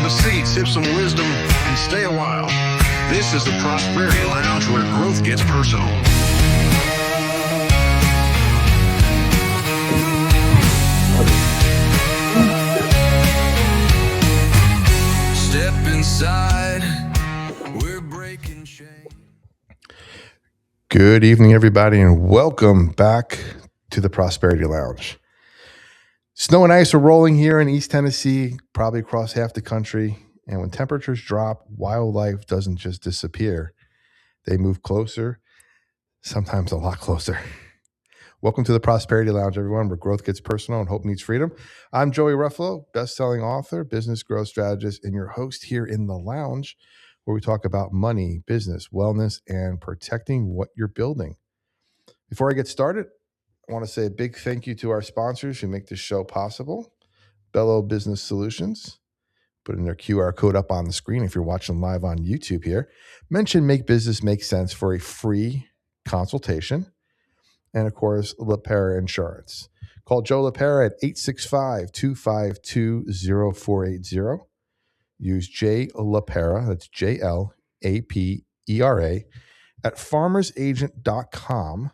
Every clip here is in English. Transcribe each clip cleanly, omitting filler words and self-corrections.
Grab a seat, sip some wisdom, and stay a while. This is the Prosperity Lounge, where growth gets personal. Step inside, we're breaking chains. Good evening, everybody, and welcome back to the Prosperity Lounge. Snow and ice are rolling here in East Tennessee, probably across half the country. And when temperatures drop, wildlife doesn't just disappear. They move closer, sometimes a lot closer. Welcome to the Prosperity Lounge, everyone, where growth gets personal and hope meets freedom. I'm Joey Ruffalo, best-selling author, business growth strategist, and your host here in the lounge, where we talk about money, business, wellness, and protecting what you're building. Before I get started, I want to say a big thank you to our sponsors who make this show possible. Bello Business Solutions, putting their QR code up on the screen if you're watching live on YouTube here. Mention Make Business Make Sense for a free consultation. And of course, LaPera Insurance. Call Joe LaPera at 865-252-0480. Use J LaPera, that's JLAPERA, at farmersagent.com.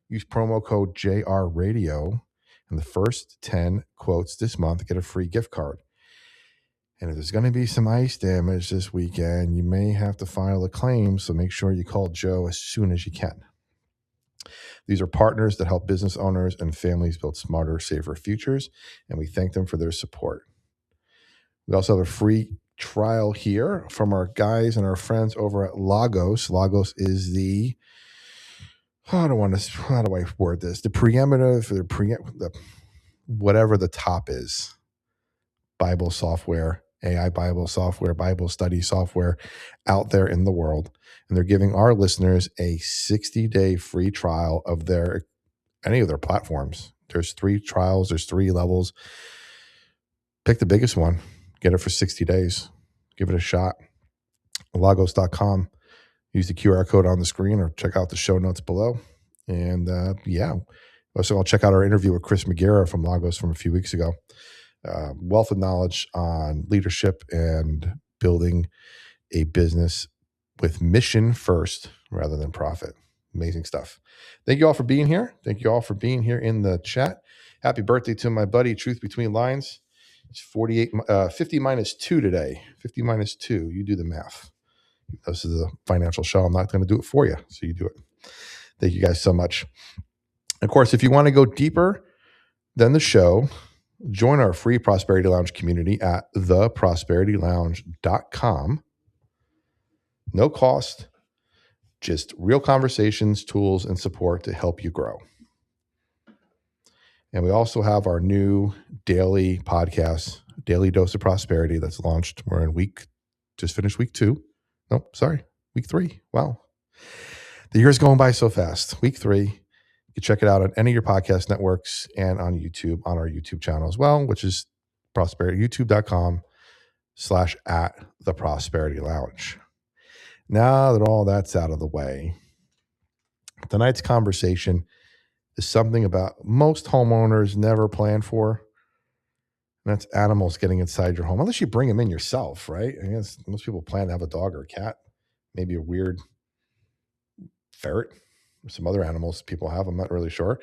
Use promo code JRRadio, and the first 10 quotes this month get a free gift card. And if there's going to be some ice damage this weekend, you may have to file a claim, so make sure you call Joe as soon as you can. These are partners that help business owners and families build smarter, safer futures, and we thank them for their support. We also have a free trial here from our guys and our friends over at Lagos. Lagos is the how do I word this? The preeminent, whatever the top is, Bible software, AI Bible software, Bible study software out there in the world. And they're giving our listeners a 60-day free trial of any of their platforms. There's 3 trials, there's 3 levels. Pick the biggest one, get it for 60 days. Give it a shot. Lagos.com. Use the QR code on the screen or check out the show notes below. And also I'll check out our interview with Chris McGarrett from Lagos from a few weeks ago. Wealth of knowledge on leadership and building a business with mission first rather than profit. Amazing stuff. Thank you all for being here. Thank you all for being here in the chat. Happy birthday to my buddy, Truth Between Lines. It's 50 minus 2 today. 50 minus 2. You do the math. This is a financial show. I'm not going to do it for you, so you do it. Thank you guys so much. Of course, if you want to go deeper than the show, join our free Prosperity Lounge community at theprosperitylounge.com. No cost, just real conversations, tools, and support to help you grow. And we also have our new daily podcast, Daily Dose of Prosperity, that's launched. We're in just finished week 2. No, sorry, week 3. Wow. The year's going by so fast. Week 3. You can check it out on any of your podcast networks and on YouTube, on our YouTube channel as well, which is youtube.com/@theprosperitylounge. Now that all that's out of the way, tonight's conversation is something about most homeowners never plan for. And that's animals getting inside your home, unless you bring them in yourself, right? I guess most people plan to have a dog or a cat, maybe a weird ferret or some other animals people have. I'm not really sure.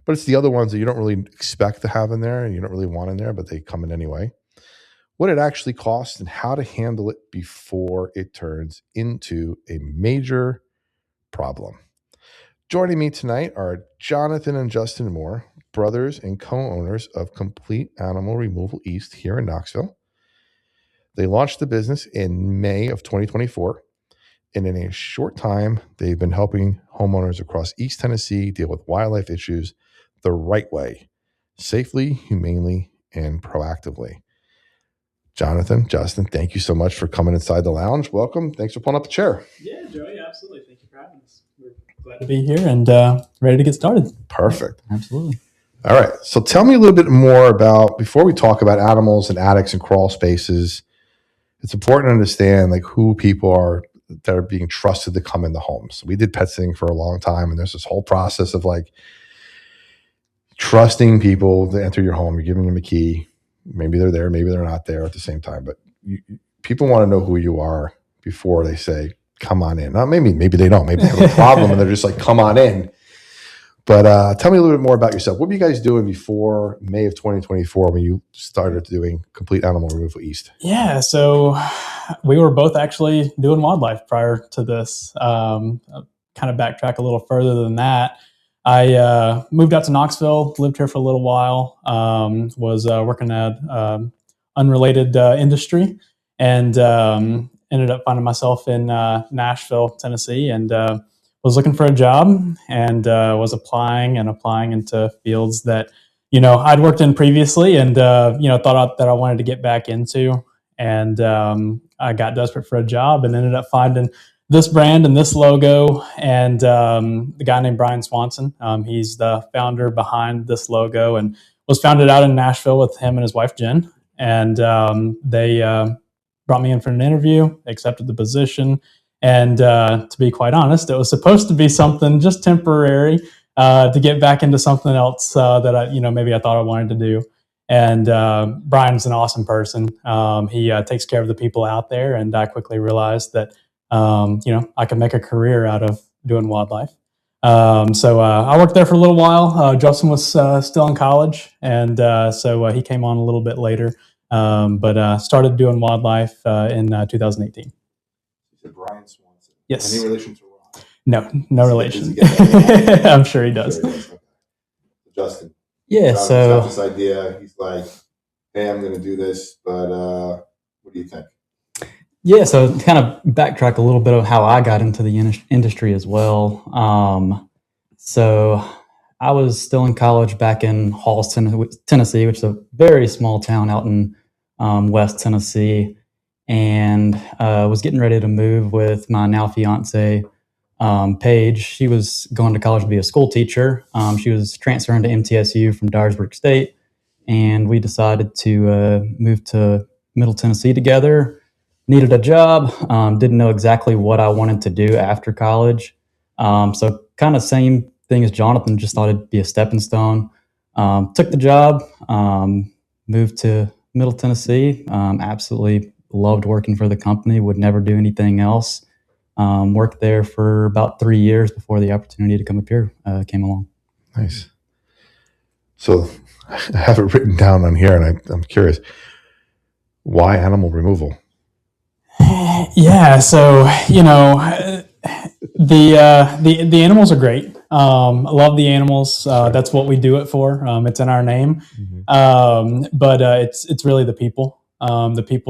But it's the other ones that you don't really expect to have in there and you don't really want in there, but they come in anyway. What it actually costs and how to handle it before it turns into a major problem. Joining me tonight are Jonathan and Justin Moore, brothers and co-owners of Complete Animal Removal East here in Knoxville. They launched the business in May of 2024, and in a short time, they've been helping homeowners across East Tennessee deal with wildlife issues the right way, safely, humanely, and proactively. Jonathan, Justin, thank you so much for coming inside the lounge. Welcome. Thanks for pulling up the chair. Yeah, Joey, absolutely. Thank you for having us. We're glad to be here and ready to get started. Perfect. Yeah, absolutely. All right. So tell me a little bit more about, before we talk about animals and attics and crawl spaces, it's important to understand like who people are that are being trusted to come into homes. We did pet sitting for a long time, and there's this whole process of like trusting people to enter your home. You're giving them a key. Maybe they're there, maybe they're not there at the same time, but people want to know who you are before they say, come on in. Now, maybe they don't. Maybe they have a problem and they're just like, come on in. But tell me a little bit more about yourself. What were you guys doing before May of 2024 when you started doing complete animal removal east? Yeah, so we were both actually doing wildlife prior to this. Kind of backtrack a little further than that. I moved out to Knoxville, lived here for a little while, was working at unrelated industry, and ended up finding myself in Nashville, Tennessee, and was looking for a job, and was applying into fields that I'd worked in previously, and thought that I wanted to get back into, and I got desperate for a job, and ended up finding this brand and this logo, and the guy named Brian Swanson. He's the founder behind this logo, and was founded out in Nashville with him and his wife Jen, and they brought me in for an interview, accepted the position. And to be quite honest, it was supposed to be something just temporary to get back into something else that maybe I thought I wanted to do. And Brian's an awesome person. He takes care of the people out there, and I quickly realized that I could make a career out of doing wildlife. So I worked there for a little while. Justin was still in college, and so he came on a little bit later, but started doing wildlife in 2018. Brian Swanson. Yes. Any relation to Ron? No relation. I'm sure he does. Okay. Justin. Yeah. Got So this idea. He's like, "Hey, I'm going to do this," but what do you think? yeah. So to kind of backtrack a little bit of how I got into the industry as well. So I was still in college back in Halls, Tennessee, which is a very small town out in West Tennessee. And was getting ready to move with my now fiance, Paige. She was going to college to be a school teacher. She was transferring to MTSU from Dyersburg State, and we decided to move to Middle Tennessee together. Needed a job, didn't know exactly what I wanted to do after college. So kind of same thing as Jonathan, just thought it'd be a stepping stone. Took the job, moved to Middle Tennessee, absolutely loved working for the company, would never do anything else. Worked there for about 3 years before the opportunity to come up here came along. Nice. So I have it written down on here, and I'm curious, why animal removal? Yeah, so the animals are great. I love the animals. That's what we do it for. It's in our name. But it's really the people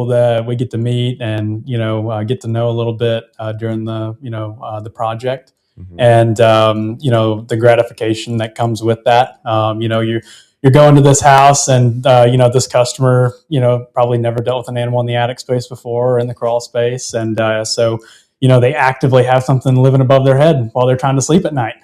that we get to meet and get to know a little bit during the project, and the gratification that comes with that. You're going to this house, and this customer probably never dealt with an animal in the attic space before or in the crawl space, and so they actively have something living above their head while they're trying to sleep at night.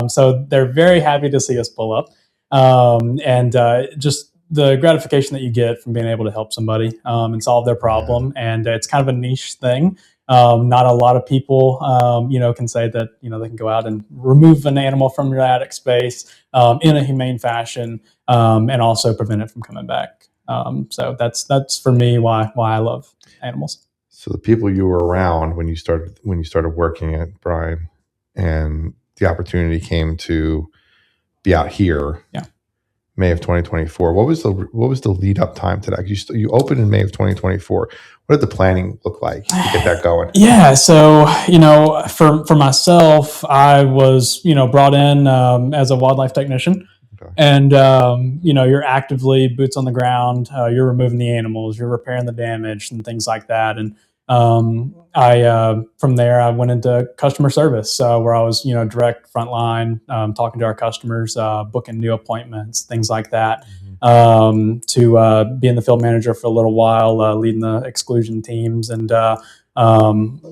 So they're very happy to see us pull up, and just the gratification that you get from being able to help somebody and solve their problem. And it's kind of a niche thing. Not a lot of people, can say that, they can go out and remove an animal from your attic space in a humane fashion, and also prevent it from coming back. So that's for me why I love animals. So the people you were around when you started working at Brian, and the opportunity came to be out here. Yeah. May of 2024. What was the lead up time to that? You opened in May of 2024. What did the planning look like to get that going? Yeah, so for myself, I was brought in as a wildlife technician, okay. And you're actively boots on the ground. You're removing the animals, you're repairing the damage and things like that. And I from there I went into customer service, where I was direct frontline, talking to our customers, booking new appointments, things like that. To being the field manager for a little while, leading the exclusion teams, and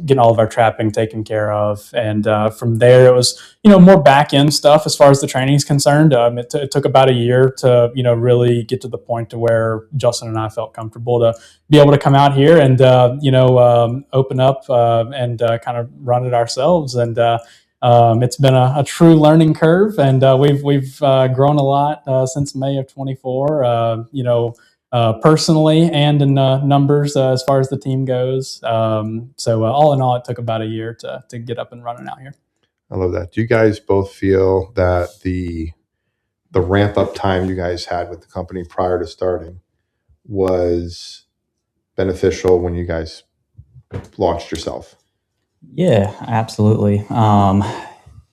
getting all of our trapping taken care of. And from there, it was more back end stuff as far as the training is concerned. It took about a year to really get to the point to where Justin and I felt comfortable to be able to come out here and open up and kind of run it ourselves. And it's been a true learning curve, and we've grown a lot since May of 24. personally and in numbers as far as the team goes. So all in all, it took about a year to get up and running out here. I love that. Do you guys both feel that the ramp up time you guys had with the company prior to starting was beneficial when you guys launched yourself? Yeah, absolutely.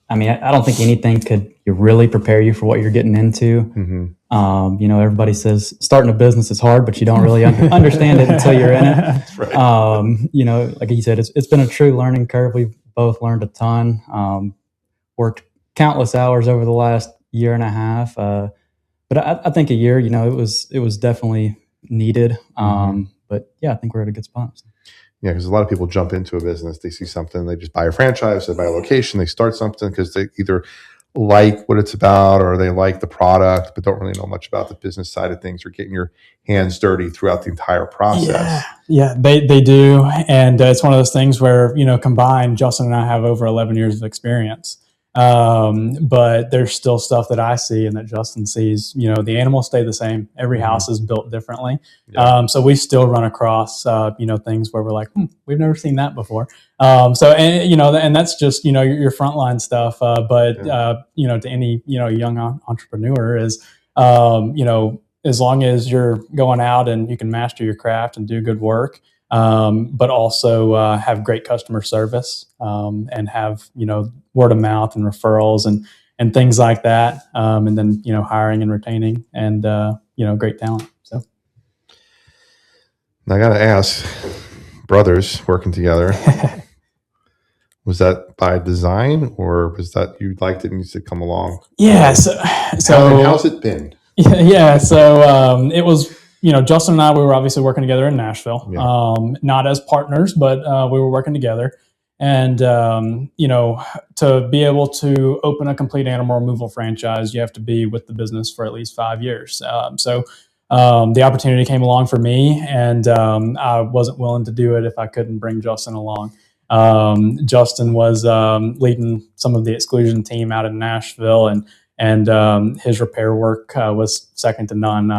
I mean, I don't think anything could really prepare you for what you're getting into. Mm-hmm. Everybody says starting a business is hard, but you don't really understand it until you're in it. That's right. Like you said, it's been a true learning curve. We've both learned a ton, worked countless hours over the last year and a half. But I think a year, it was definitely needed. But yeah, I think we're at a good spot. Yeah, because a lot of people jump into a business, they see something, they just buy a franchise, they buy a location, they start something because they either like what it's about or they like the product, but don't really know much about the business side of things or getting your hands dirty throughout the entire process. Yeah, they do. And it's one of those things where, combined, Justin and I have over 11 years of experience. But there's still stuff that I see and that Justin sees. The animals stay the same. Every house is built differently. Yeah. So we still run across, things where we're like, we've never seen that before. And that's just, your frontline stuff. To any, young entrepreneur is, as long as you're going out and you can master your craft and do good work, but also have great customer service and have word of mouth and referrals and things like that, and then hiring and retaining and great talent. So I got to ask, brothers working together, was that by design or was that you liked it and you said come along? Yeah. So how's it been? Yeah. So it was. Justin and I, we were obviously working together in Nashville, not as partners, but we were working together. And, to be able to open a complete animal removal franchise, you have to be with the business for at least 5 years. So the opportunity came along for me, and I wasn't willing to do it if I couldn't bring Justin along. Justin was leading some of the exclusion team out in Nashville, and his repair work was second to none.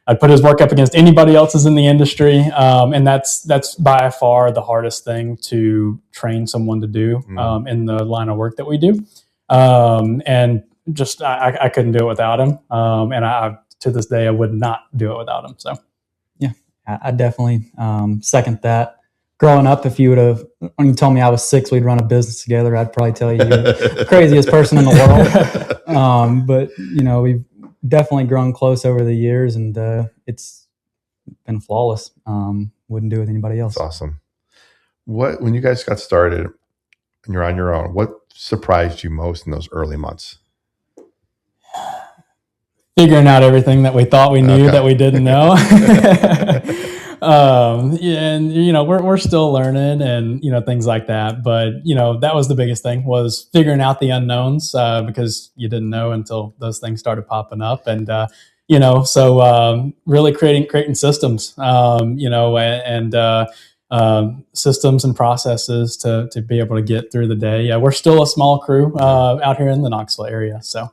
I'd put his work up against anybody else's in the industry, and that's by far the hardest thing to train someone to do in the line of work that we do. And just I couldn't do it without him, and I to this day I would not do it without him. So yeah, I definitely second that. Growing up, if you would have, when you told me I was 6, we'd run a business together, I'd probably tell you you're the craziest person in the world. But, we've definitely grown close over the years, and it's been flawless. Wouldn't do it with anybody else. That's awesome. When you guys got started and you're on your own, what surprised you most in those early months? Figuring out everything that we thought we knew that we didn't know. And we're still learning and things like that, but that was the biggest thing, was figuring out the unknowns, because you didn't know until those things started popping up. And so really creating systems, systems and processes to be able to get through the day. Yeah, we're still a small crew out here in the Knoxville area, so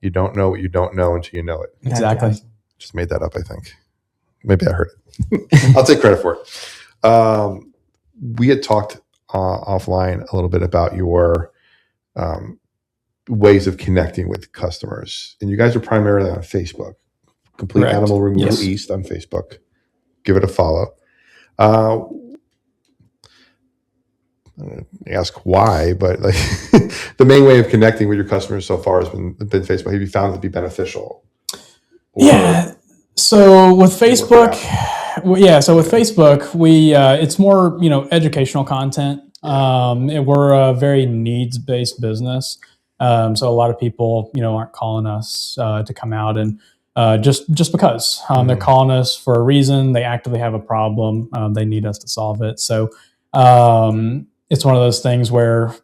you don't know what you don't know until you know it. Exactly. Just made that up, I think. Maybe I heard it. I'll take credit for it. We had talked offline a little bit about your ways of connecting with customers. And you guys are primarily on Facebook. Complete Correct. Animal Removal Yes. East on Facebook. Give it a follow. Ask why, but like the main way of connecting with your customers so far has been Facebook. Have you found it to be beneficial? Yeah. So with Facebook, we it's more educational content. We're a very needs-based business, so a lot of people aren't calling us to come out and just because they're calling us for a reason. They actively have a problem. They need us to solve it. So it's one of those things where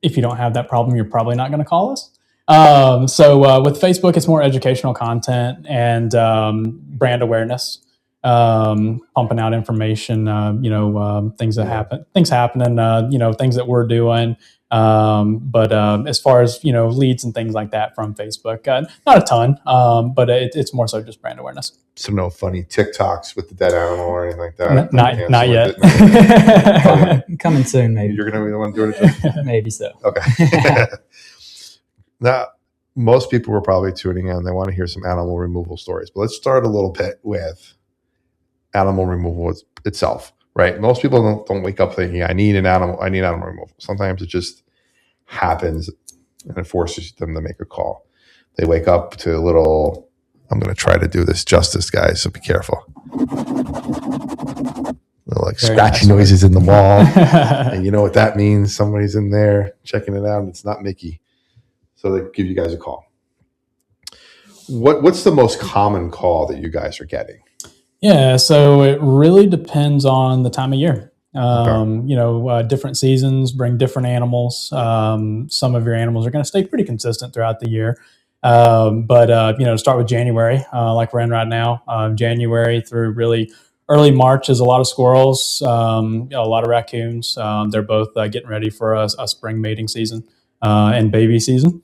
if you don't have that problem, you're probably not going to call us. So with Facebook, it's more educational content and brand awareness, pumping out information, things happening, things that we're doing, But as far as leads and things like that from Facebook, not a ton, but it's more so just brand awareness. So no funny TikToks with the dead animal or anything like that. Not yet. Coming soon, maybe. You're going to be the one doing it. Maybe so. Okay. Now, most people were probably tuning in. They want to hear some animal removal stories, but let's start a little bit with animal removal itself, right? Most people don't wake up thinking, I need animal removal. Sometimes it just happens and it forces them to make a call. They wake up to a little, I'm going to try to do this justice, guys, so be careful. Little like Very scratchy nice noises in the wall. And you know what that means? Somebody's in there checking it out and it's not Mickey. So they give you guys a call. What's the most common call that you guys are getting? Yeah, so it really depends on the time of year. Different seasons bring different animals. Some of your animals are going to stay pretty consistent throughout the year. To start with January, like we're in right now, January through really early March is a lot of squirrels, a lot of raccoons. They're both getting ready for a spring mating season and baby season.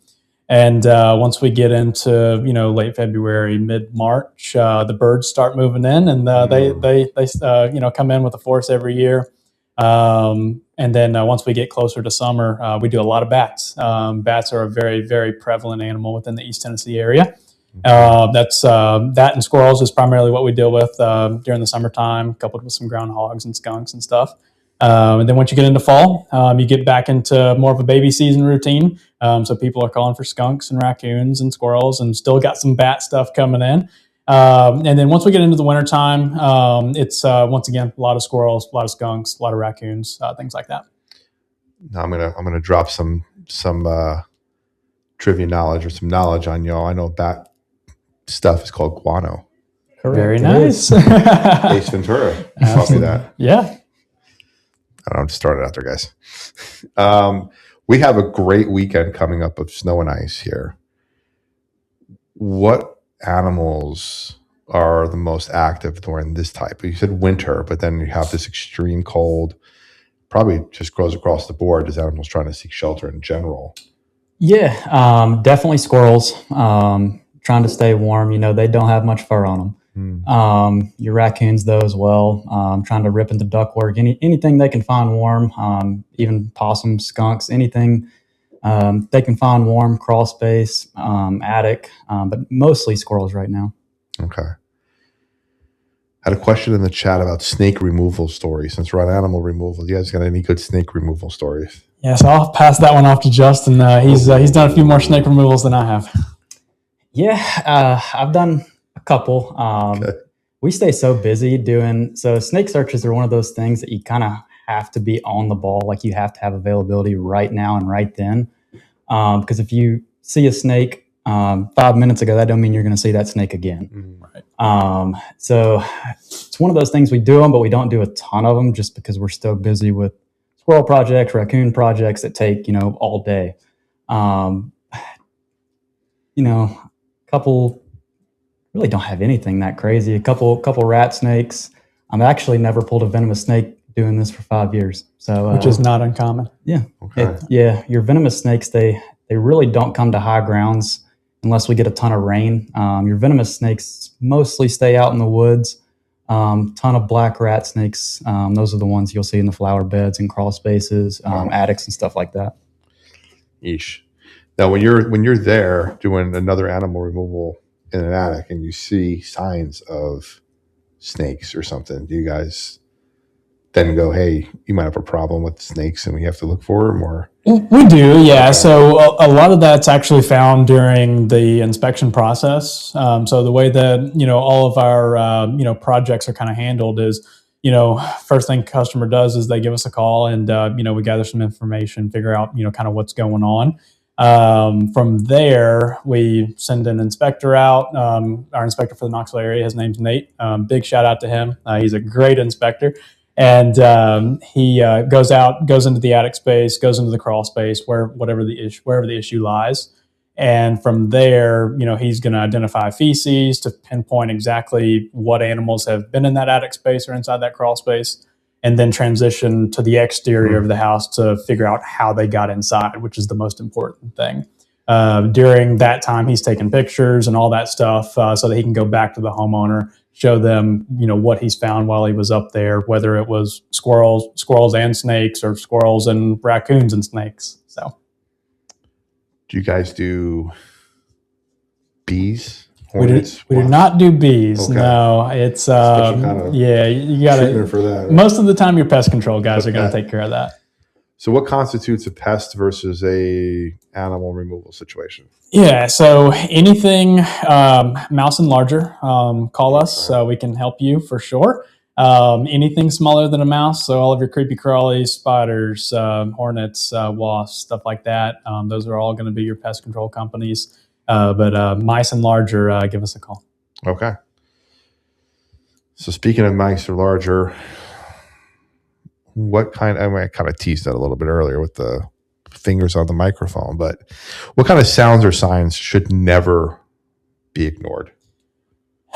And once we get into late February, mid March, the birds start moving in, and they come in with a force every year. And then once we get closer to summer, we do a lot of bats. Bats are a very, very prevalent animal within the East Tennessee area. That and squirrels is primarily what we deal with during the summertime, coupled with some groundhogs and skunks and stuff. And then once you get into fall, you get back into more of a baby season routine. So people are calling for skunks and raccoons and squirrels, and still got some bat stuff coming in. And then once we get into the wintertime, it's once again a lot of squirrels, a lot of skunks, a lot of raccoons, things like that. Now I'm gonna drop some trivia knowledge or some knowledge on y'all. I know bat stuff is called guano. Correct. Very nice. Ace Ventura taught me that. Yeah. I don't know, just started out there, guys. We have a great weekend coming up of snow and ice here. What animals are the most active during this type? You said winter, but then you have this extreme cold. Probably just goes across the board as animals trying to seek shelter in general. Yeah, definitely squirrels. Trying to stay warm. They don't have much fur on them. Your raccoons though as well, trying to rip into ductwork, anything they can find warm, even possums, skunks, anything they can find warm, crawl space, attic, but mostly squirrels right now. Okay. I had a question in the chat about snake removal stories. Since we're on animal removal, you guys got any good snake removal stories? Yeah, so I'll pass that one off to Justin. He's done a few more snake removals than I have. Yeah, I've done a couple. Okay. We stay so busy so snake searches are one of those things that you kind of have to be on the ball. Like you have to have availability right now and right then. Because if you see a snake 5 minutes ago, that don't mean you're going to see that snake again. Right. So it's one of those things we do them, but we don't do a ton of them just because we're still busy with squirrel projects, raccoon projects that take, all day. Couple really don't have anything that crazy. A couple rat snakes. I've actually never pulled a venomous snake doing this for 5 years. So which is not uncommon. Yeah. Okay. Your venomous snakes, they really don't come to high grounds unless we get a ton of rain. Your venomous snakes mostly stay out in the woods. Ton of black rat snakes. Those are the ones you'll see in the flower beds and crawl spaces, attics and stuff like that. Yeesh. Now, when you're there doing another animal removal in an attic and you see signs of snakes or something, do you guys then go, hey, you might have a problem with snakes and we have to look for them? Or we do, yeah. Okay. So a lot of that's actually found during the inspection process. So the way that all of our projects are kind of handled is, first thing customer does is they give us a call and we gather some information, figure out kind of what's going on. From there, we send an inspector out. Our inspector for the Knoxville area, his name's Nate. Big shout out to him. He's a great inspector. And he goes into the attic space, goes into the crawl space, wherever the issue lies. And from there, he's going to identify feces to pinpoint exactly what animals have been in that attic space or inside that crawl space. and then transition to the exterior of the house to figure out how they got inside, which is the most important thing. During that time, he's taking pictures and all that stuff so that he can go back to the homeowner, show them, what he's found while he was up there, whether it was squirrels and snakes, or squirrels and raccoons and snakes. So, do you guys do bees? We do not do bees. Okay. No, it's you got to for that. Right? Most of the time, your pest control guys are going to take care of that. So what constitutes a pest versus a animal removal situation? Yeah, so anything mouse and larger, call us. We can help you for sure. Anything smaller than a mouse, so all of your creepy crawlies, spiders, hornets, wasps, stuff like that, those are all going to be your pest control companies. But mice and larger, give us a call. Okay. So speaking of mice or larger, I kind of teased that a little bit earlier with the fingers on the microphone, but what kind of sounds or signs should never be ignored?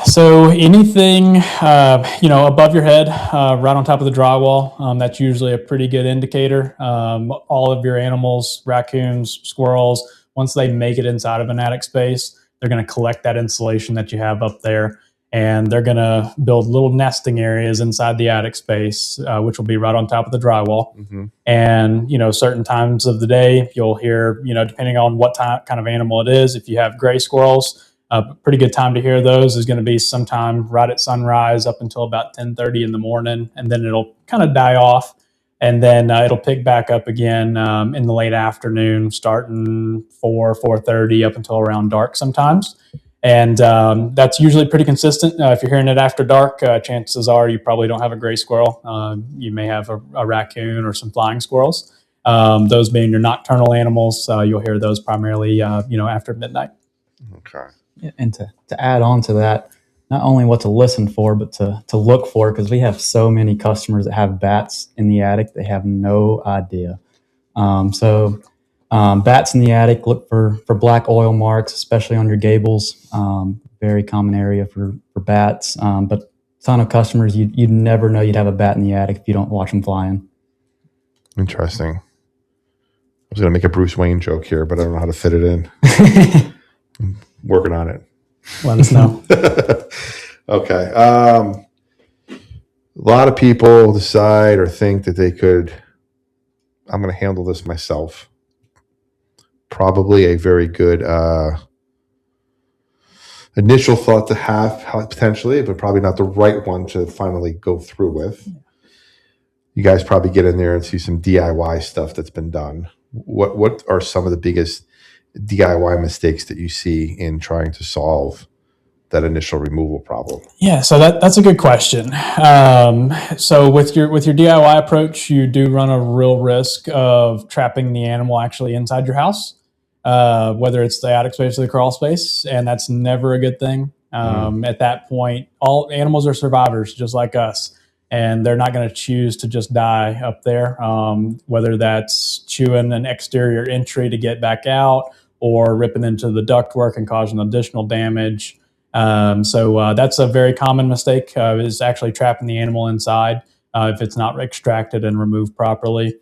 So anything, above your head, right on top of the drywall, that's usually a pretty good indicator. All of your animals, raccoons, squirrels, once they make it inside of an attic space, they're going to collect that insulation that you have up there, and they're going to build little nesting areas inside the attic space, which will be right on top of the drywall. Mm-hmm. And, certain times of the day, you'll hear, depending on what kind of animal it is, if you have gray squirrels, a pretty good time to hear those is going to be sometime right at sunrise up until about 10:30 in the morning, and then it'll kind of die off. And then it'll pick back up again in the late afternoon, starting 4:30 up until around dark sometimes. And that's usually pretty consistent. If you're hearing it after dark, chances are you probably don't have a gray squirrel. You may have a raccoon or some flying squirrels. Those being your nocturnal animals, you'll hear those primarily, after midnight. Okay. Yeah, and to add on to that, not only what to listen for, but to look for, because we have so many customers that have bats in the attic. They have no idea. So bats in the attic, look for black oil marks, especially on your gables. Very common area for bats. But a ton of customers, you'd never know you'd have a bat in the attic if you don't watch them flying. Interesting. I was going to make a Bruce Wayne joke here, but I don't know how to fit it in. I'm working on it. Let us know. Okay. A lot of people decide or think that I'm going to handle this myself. Probably a very good initial thought to have, potentially, but probably not the right one to finally go through with. You guys probably get in there and see some DIY stuff that's been done. What are some of the biggest DIY mistakes that you see in trying to solve that initial removal problem? Yeah, so that's a good question. So with your DIY approach, you do run a real risk of trapping the animal actually inside your house, whether it's the attic space or the crawl space, and that's never a good thing. At that point, all animals are survivors just like us, and they're not going to choose to just die up there, whether that's chewing an exterior entry to get back out or ripping into the ductwork and causing additional damage. So that's a very common mistake, is actually trapping the animal inside if it's not extracted and removed properly.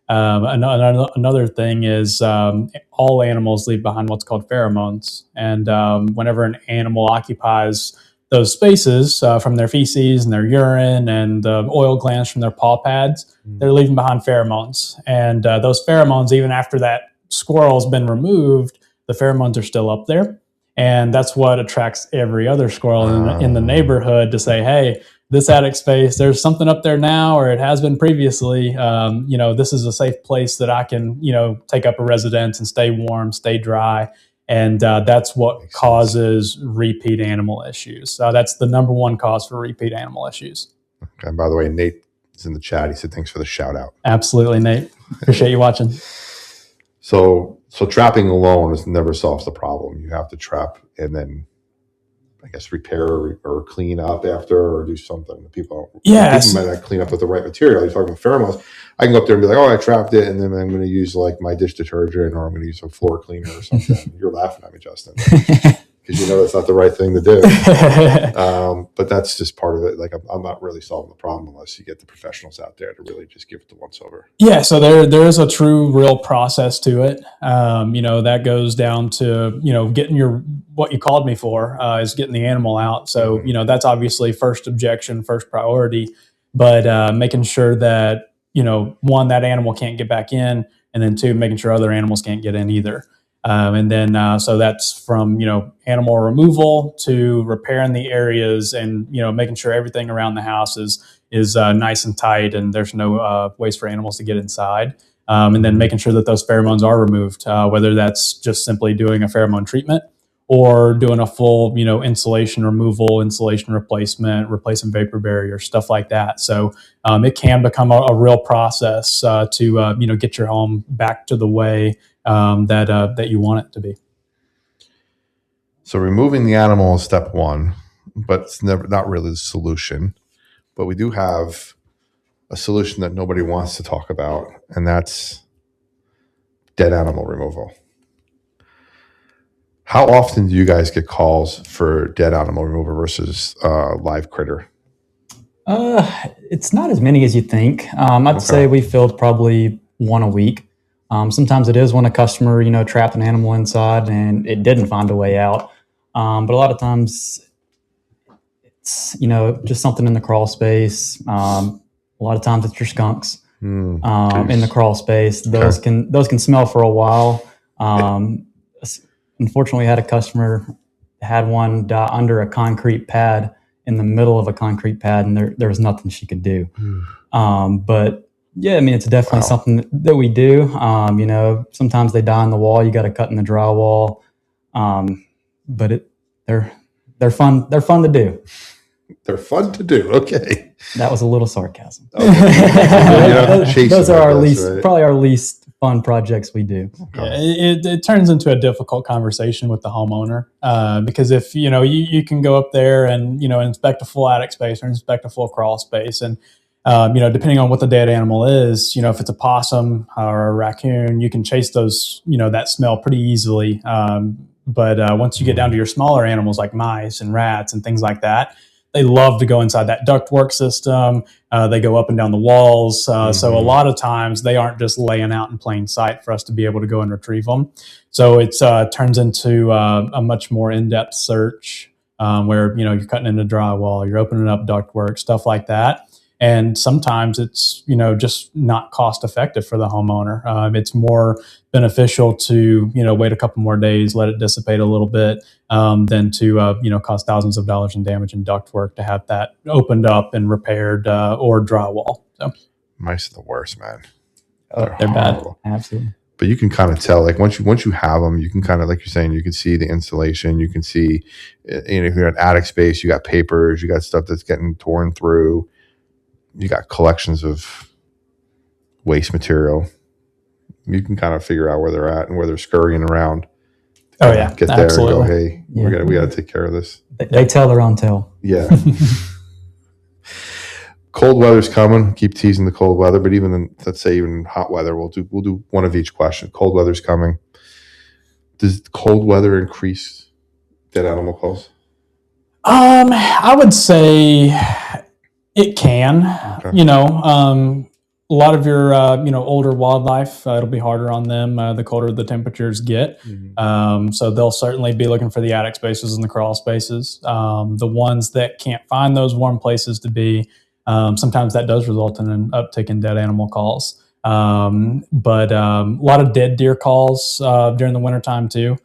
Another thing is all animals leave behind what's called pheromones. And whenever an animal occupies those spaces from their feces and their urine and oil glands from their paw pads, they're leaving behind pheromones. And those pheromones, even after that squirrel's been removed, the pheromones are still up there. And that's what attracts every other squirrel in the neighborhood to say, hey, this attic space, there's something up there now, or it has been previously. This is a safe place that I can, take up a residence and stay warm, stay dry. And that's what causes repeat animal issues. That's the number one cause for repeat animal issues. Okay. And by the way, Nate is in the chat. He said, thanks for the shout out. Absolutely, Nate. Appreciate you watching. So trapping alone never solves the problem. You have to trap and then, I guess, repair or clean up after, or do something. People might not clean up with the right material. You're talking about pheromones. I can go up there and be like, oh, I trapped it, and then I'm going to use like my dish detergent, or I'm going to use a floor cleaner or something. You're laughing at me, Justin. because you know that's not the right thing to do. But that's just part of it. Like I'm not really solving the problem unless you get the professionals out there to really just give it the once over. Yeah, so there is a true, real process to it. That goes down to getting what you called me for is getting the animal out. So that's obviously first objection, first priority. But making sure that one, that animal can't get back in, and then two, making sure other animals can't get in either. And then so that's from animal removal to repairing the areas and making sure everything around the house is nice and tight and there's no ways for animals to get inside. And then making sure that those pheromones are removed, whether that's just simply doing a pheromone treatment or doing a full insulation removal, insulation replacement, replacing vapor barriers, stuff like that. So it can become a real process to get your home back to the way that you want it to be. So removing the animal is step one, but it's not really the solution. But we do have a solution that nobody wants to talk about, and that's dead animal removal. How often do you guys get calls for dead animal removal versus live critter? It's not as many as you think. I'd say we filled probably one a week. Sometimes it is when a customer, trapped an animal inside and it didn't find a way out. But a lot of times it's, just something in the crawl space. A lot of times it's your skunks in the crawl space. Those can smell for a while. Unfortunately, I had a customer had one die under a concrete pad in the middle of a concrete pad, and there was nothing she could do. But yeah, I mean, it's definitely something that we do. Sometimes they die on the wall. You got to cut in the drywall. But they're fun. They're fun to do. They're fun to do. Okay. That was a little sarcasm. Okay. Those are probably our least fun projects we do. Okay. Yeah, it turns into a difficult conversation with the homeowner because if you can go up there and inspect a full attic space or inspect a full crawl space, and depending on what the dead animal is, if it's a possum or a raccoon, you can chase those that smell pretty easily. But once you get down to your smaller animals like mice and rats and things like that, they love to go inside that ductwork system. They go up and down the walls. So a lot of times they aren't just laying out in plain sight for us to be able to go and retrieve them. So it turns into a much more in-depth search where, you're cutting into drywall, you're opening up ductwork, stuff like that. And sometimes it's, just not cost effective for the homeowner. It's more beneficial to, wait a couple more days, let it dissipate a little bit, than to, cost thousands of dollars in damage and ductwork to have that opened up and repaired or drywall. So mice are the worst, man. They're bad. Absolutely. But you can kind of tell, like once you have them, you can kind of, like you're saying, you can see the insulation. You can see, if you're in attic space, you got papers, you got stuff that's getting torn through. You got collections of waste material. You can kind of figure out where they're at and where they're scurrying around. Oh yeah, get there absolutely. And go, hey, we got to take care of this. They tell their own tale. Yeah. Cold weather's coming. Keep teasing the cold weather, but even in hot weather, we'll do one of each question. Cold weather's coming. Does cold weather increase dead animal calls? I would say it can. Okay. A lot of your older wildlife, it'll be harder on them the colder the temperatures get. So they'll certainly be looking for the attic spaces and the crawl spaces. The ones that can't find those warm places to be, sometimes that does result in an uptick in dead animal calls. But a lot of dead deer calls during the wintertime too.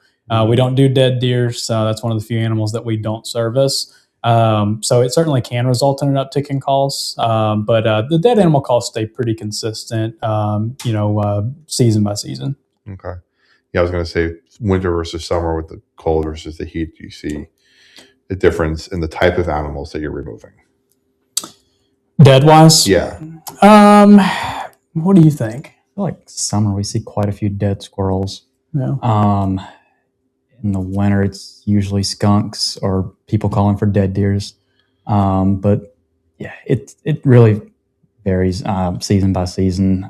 We don't do dead deer, so that's one of the few animals that we don't service. So it certainly can result in an uptick in calls, but the dead animal calls stay pretty consistent, season by season. Okay. Yeah, I was going to say winter versus summer with the cold versus the heat. Do you see the difference in the type of animals that you're removing? Dead-wise? Yeah. What do you think? I feel like summer we see quite a few dead squirrels. Yeah. In the winter, it's usually skunks or people calling for dead deers. But yeah, it really varies season by season.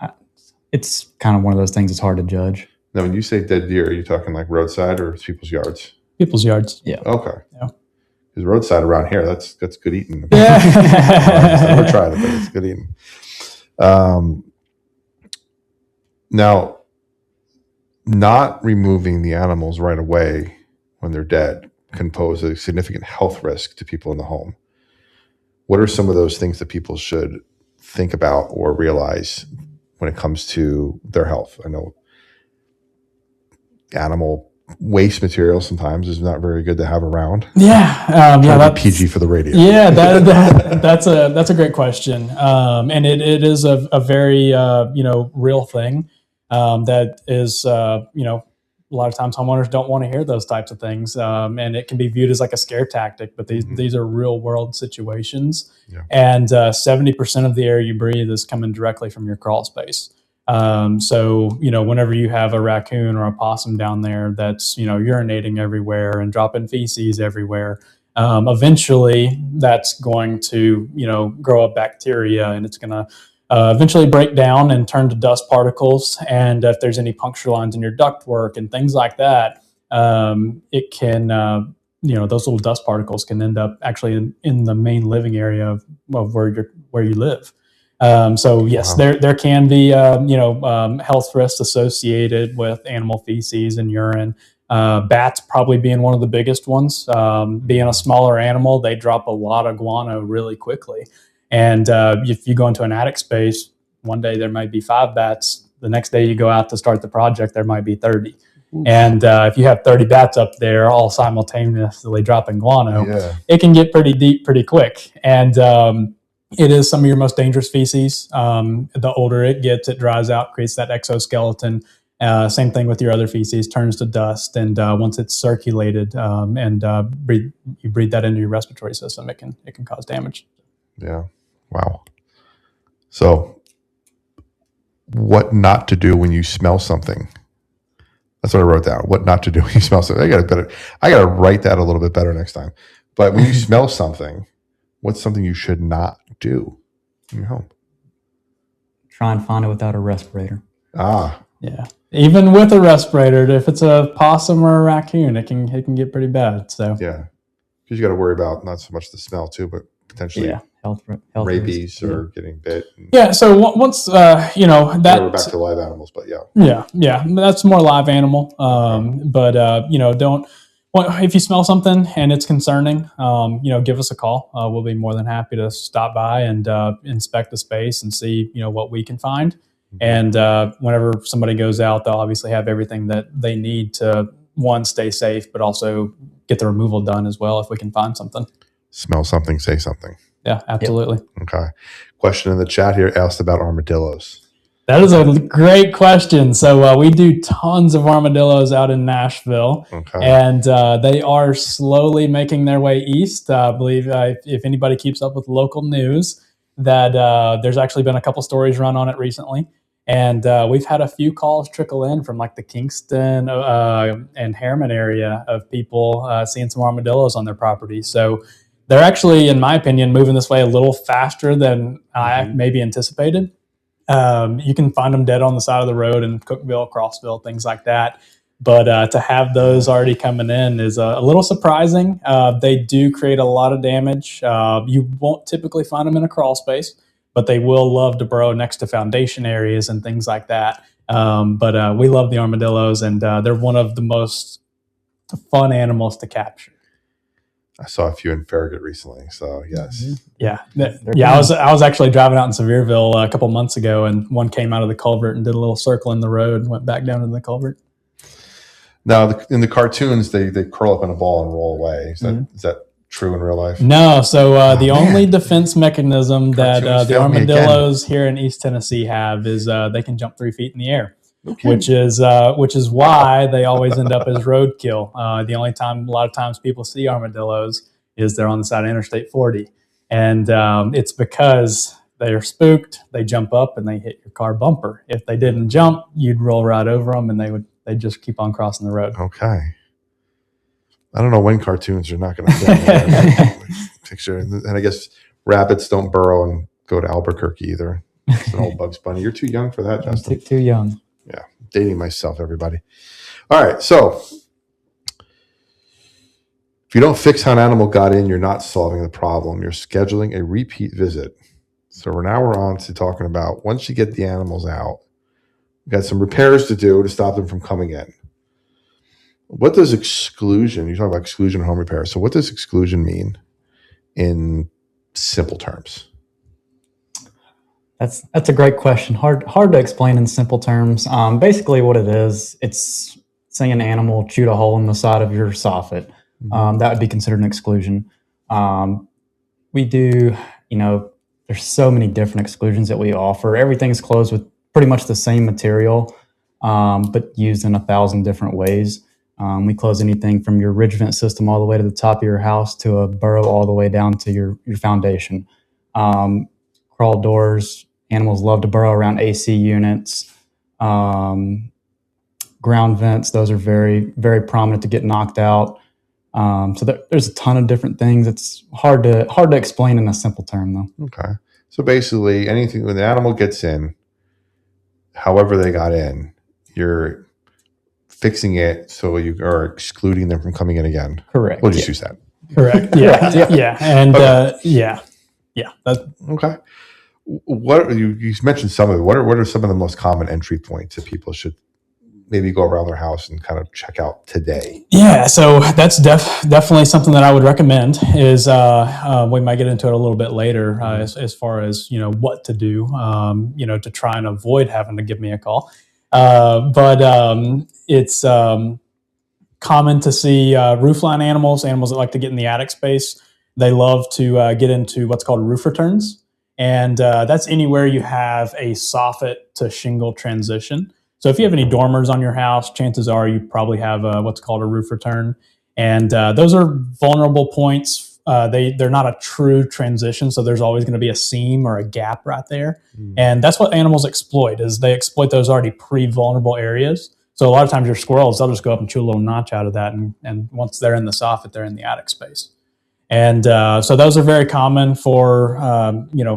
It's kind of one of those things that's hard to judge. Now, when you say dead deer, are you talking like roadside or people's yards? people's yards. Yeah. Okay. Yeah. Because roadside around here, that's good eating. Yeah. I've never tried it, but it's good eating. Now, not removing the animals right away when they're dead can pose a significant health risk to people in the home. What are some of those things that people should think about or realize when it comes to their health? I know animal waste material sometimes is not very good to have around. Yeah, That's PG for the radio. Yeah, that's a great question, and it is a very real thing that is a lot of times homeowners don't want to hear those types of things, and it can be viewed as like a scare tactic. But these are real world situations, and 70% of the air you breathe is coming directly from your crawl space. So, whenever you have a raccoon or a possum down there that's, urinating everywhere and dropping feces everywhere, eventually that's going to, grow up bacteria, and it's going to eventually break down and turn to dust particles. And if there's any puncture lines in your ductwork and things like that, it can, those little dust particles can end up actually in the main living area of where you live. So yes, wow. there can be health risks associated with animal feces and urine. Bats probably being one of the biggest ones. Being a smaller animal, they drop a lot of guano really quickly. And if you go into an attic space, one day there might be 5 bats. The next day you go out to start the project, there might be 30. And if you have 30 bats up there all simultaneously dropping guano, it can get pretty deep pretty quick. And it is some of your most dangerous feces. The older it gets, it dries out, creates that exoskeleton. Same thing with your other feces, turns to dust. And once it's circulated and you breathe that into your respiratory system, it can cause damage. Yeah. Wow. So what not to do when you smell something? That's what I wrote down. What not to do when you smell something. I got to write that a little bit better next time. But when you smell something, what's something you should not do in your home? Try and find it without a respirator. Yeah. Even with a respirator, if it's a possum or a raccoon, it can get pretty bad. So yeah, because you got to worry about not so much the smell too, but potentially health rabies or getting bit. Yeah. So once that we're back to live animals, but yeah, that's more live animal. But don't. Well, if you smell something and it's concerning, give us a call. We'll be more than happy to stop by and inspect the space and see, what we can find. And whenever somebody goes out, they'll obviously have everything that they need to, one, stay safe, but also get the removal done as well if we can find something. Smell something, say something. Yeah, absolutely. Yep. Okay. Question in the chat here asked about armadillos. That is a great question. So we do tons of armadillos out in Nashville, and they are slowly making their way east. I believe if anybody keeps up with local news, that there's actually been a couple stories run on it recently, and we've had a few calls trickle in from like the Kingston and Harriman area of people seeing some armadillos on their property. So they're actually, in my opinion, moving this way a little faster than I maybe anticipated. You can find them dead on the side of the road in Cookville, Crossville, things like that. But to have those already coming in is a little surprising. They do create a lot of damage. You won't typically find them in a crawl space, but they will love to burrow next to foundation areas and things like that. But we love the armadillos, and they're one of the most fun animals to capture. I saw a few in Farragut recently, so yes. Yeah. I was actually driving out in Sevierville a couple months ago, and one came out of the culvert and did a little circle in the road and went back down to the culvert. Now, in the cartoons, they curl up in a ball and roll away. Is that true in real life? No. So the only defense mechanism that the armadillos here in East Tennessee have is they can jump 3 feet in the air. Okay. Which is why they always end up as roadkill. The only time, a lot of times, people see armadillos is they're on the side of Interstate 40, and it's because they are spooked. They jump up and they hit your car bumper. If they didn't jump, you'd roll right over them, and they'd just keep on crossing the road. Okay. I don't know when cartoons are not going to fit picture, and I guess rabbits don't burrow and go to Albuquerque either. It's an old Bugs Bunny. You're too young for that, Justin. Too young. Yeah, dating myself, everybody. All right, so If you don't fix how an animal got in, you're not solving the problem. You're scheduling a repeat visit. So we're on to talking about once you get the animals out, we've got some repairs to do to stop them from coming in. What does exclusion, you talk about exclusion home repair. So what does exclusion mean in simple terms? That's a great question. Hard to explain in simple terms. Basically what it is, it's saying an animal chewed a hole in the side of your soffit. That would be considered an exclusion. We do, there's so many different exclusions that we offer. Everything's closed with pretty much the same material, but used in 1,000 different ways. We close anything from your ridge vent system all the way to the top of your house to a burrow all the way down to your foundation. Crawl doors, animals love to burrow around AC units. Ground vents, those are very, very prominent to get knocked out. So there's a ton of different things. It's hard to explain in a simple term, though. Okay. So basically, anything when the animal gets in, however they got in, you're fixing it so you are excluding them from coming in again. Correct. We'll just use that. Correct. Yeah. And okay. Okay. What you mentioned some of it. What are some of the most common entry points that people should maybe go around their house and kind of check out today? Yeah, so that's definitely something that I would recommend. Is we might get into it a little bit later as far as what to do, to try and avoid having to give me a call. But it's common to see roofline animals that like to get in the attic space. They love to get into what's called roof returns, and that's anywhere you have a soffit to shingle transition. So if you have any dormers on your house, chances are you probably have what's called a roof return. And those are vulnerable points. They're not a true transition, so there's always going to be a seam or a gap right there. And that's what animals exploit, is they exploit those already pre-vulnerable areas. So a lot of times your squirrels, they'll just go up and chew a little notch out of that. And once they're in the soffit, they're in the attic space. And so those are very common for,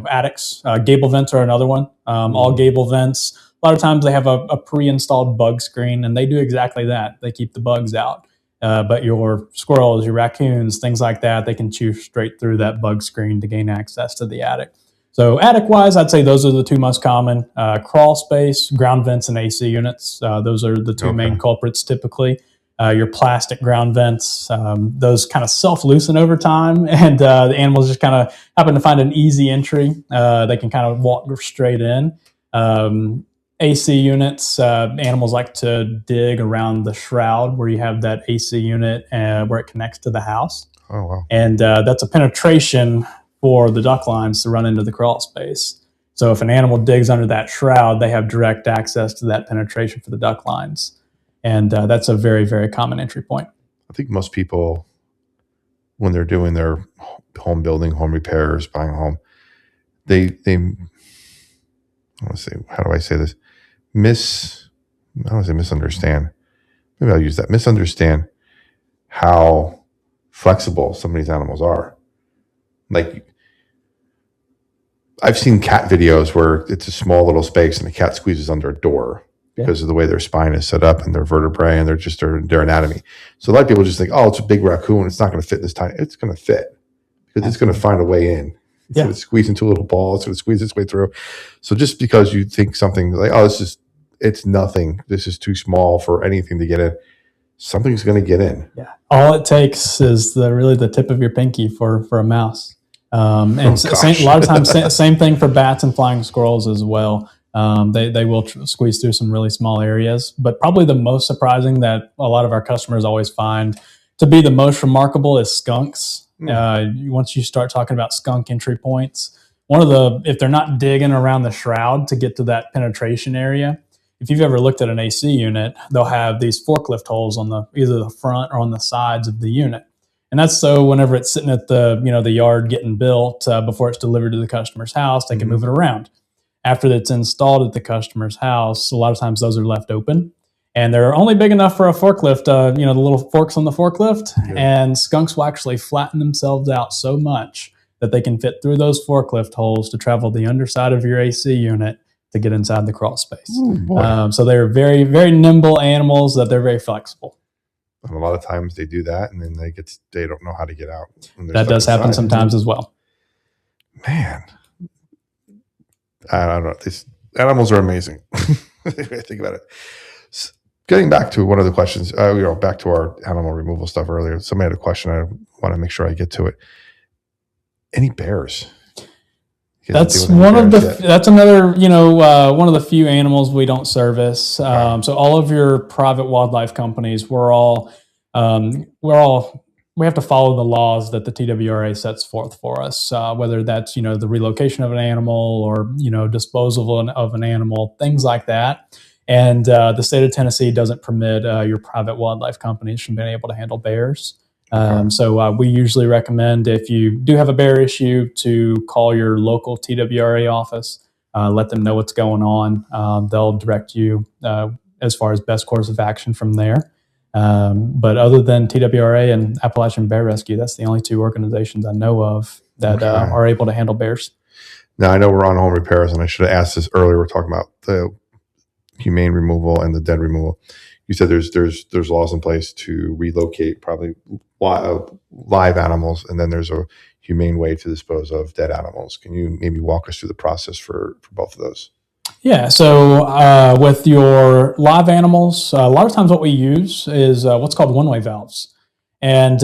attics. Gable vents are another one. All gable vents, a lot of times they have a pre-installed bug screen, and they do exactly that. They keep the bugs out. But your squirrels, your raccoons, things like that, they can chew straight through that bug screen to gain access to the attic. So attic-wise, I'd say those are the two most common. Crawl space, ground vents, and AC units. Those are the two main culprits typically. Your plastic ground vents, those kind of self-loosen over time, and the animals just kind of happen to find an easy entry. They can kind of walk straight in. AC units, animals like to dig around the shroud where you have that AC unit where it connects to the house. Oh, wow. And that's a penetration for the duck lines to run into the crawl space. So if an animal digs under that shroud, they have direct access to that penetration for the duck lines. And that's a very, very common entry point. I think most people, when they're doing their home building, home repairs, buying a home, they I want to say, how do I say this? I don't want to say misunderstand. Maybe I'll use that. Misunderstand how flexible some of these animals are. Like, I've seen cat videos where it's a small little space and the cat squeezes under a door because of the way their spine is set up and their vertebrae and their anatomy. So a lot of people just think, oh, it's a big raccoon. It's not going to fit this tiny. It's going to fit because it's going to find a way in. It's going to squeeze into a little ball. It's going to squeeze its way through. So just because you think something like, oh, it's nothing. This is too small for anything to get in. Something's going to get in. Yeah. All it takes is really the tip of your pinky for a mouse. A lot of times, same thing for bats and flying squirrels as well. They will squeeze through some really small areas, but probably the most surprising that a lot of our customers always find to be the most remarkable is skunks. Once you start talking about skunk entry points, if they're not digging around the shroud to get to that penetration area, if you've ever looked at an AC unit, they'll have these forklift holes on either the front or on the sides of the unit. And that's so whenever it's sitting at the yard getting built before it's delivered to the customer's house, they can move it around. After it's installed at the customer's house, a lot of times those are left open. And they're only big enough for a forklift, the little forks on the forklift. Yeah. And skunks will actually flatten themselves out so much that they can fit through those forklift holes to travel the underside of your AC unit to get inside the crawl space. So they're very, very nimble animals, that they're very flexible. And a lot of times they do that, and then they don't know how to get out. That does happen sometimes as well. Man, I don't know. These animals are amazing. Think about it. Getting back to one of the questions, back to our animal removal stuff earlier. Somebody had a question. I want to make sure I get to it. Any bears? That's another, one of the few animals we don't service. So all of your private wildlife companies, we have to follow the laws that the TWRA sets forth for us, whether that's, the relocation of an animal or, disposal of an animal, things like that. And the state of Tennessee doesn't permit your private wildlife companies from being able to handle bears. So we usually recommend, if you do have a bear issue, to call your local TWRA office, let them know what's going on. They'll direct you as far as best course of action from there. But other than TWRA and Appalachian Bear Rescue, that's the only two organizations I know of that are able to handle bears. Now, I know we're on home repairs, and I should have asked this earlier. We're talking about the humane removal and the dead removal. You said there's laws in place to relocate probably live animals, and then there's a humane way to dispose of dead animals. Can you maybe walk us through the process for both of those? Yeah, so with your live animals, a lot of times what we use is what's called one-way valves. And,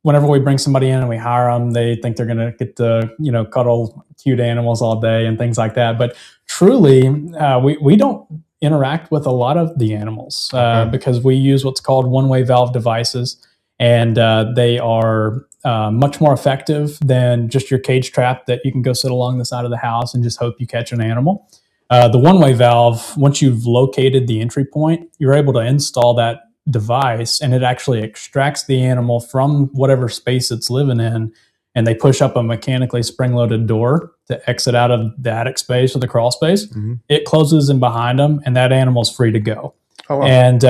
whenever we bring somebody in and we hire them, they think they're going to get to, cuddle cute animals all day and things like that. But truly, we don't interact with a lot of the animals because we use what's called one-way valve devices, and they are much more effective than just your cage trap that you can go sit along the side of the house and just hope you catch an animal. The one-way valve, once you've located the entry point, you're able to install that device, and it actually extracts the animal from whatever space it's living in, and they push up a mechanically spring-loaded door to exit out of the attic space or the crawl space. Mm-hmm. It closes in behind them, and that animal's free to go. Oh, wow. And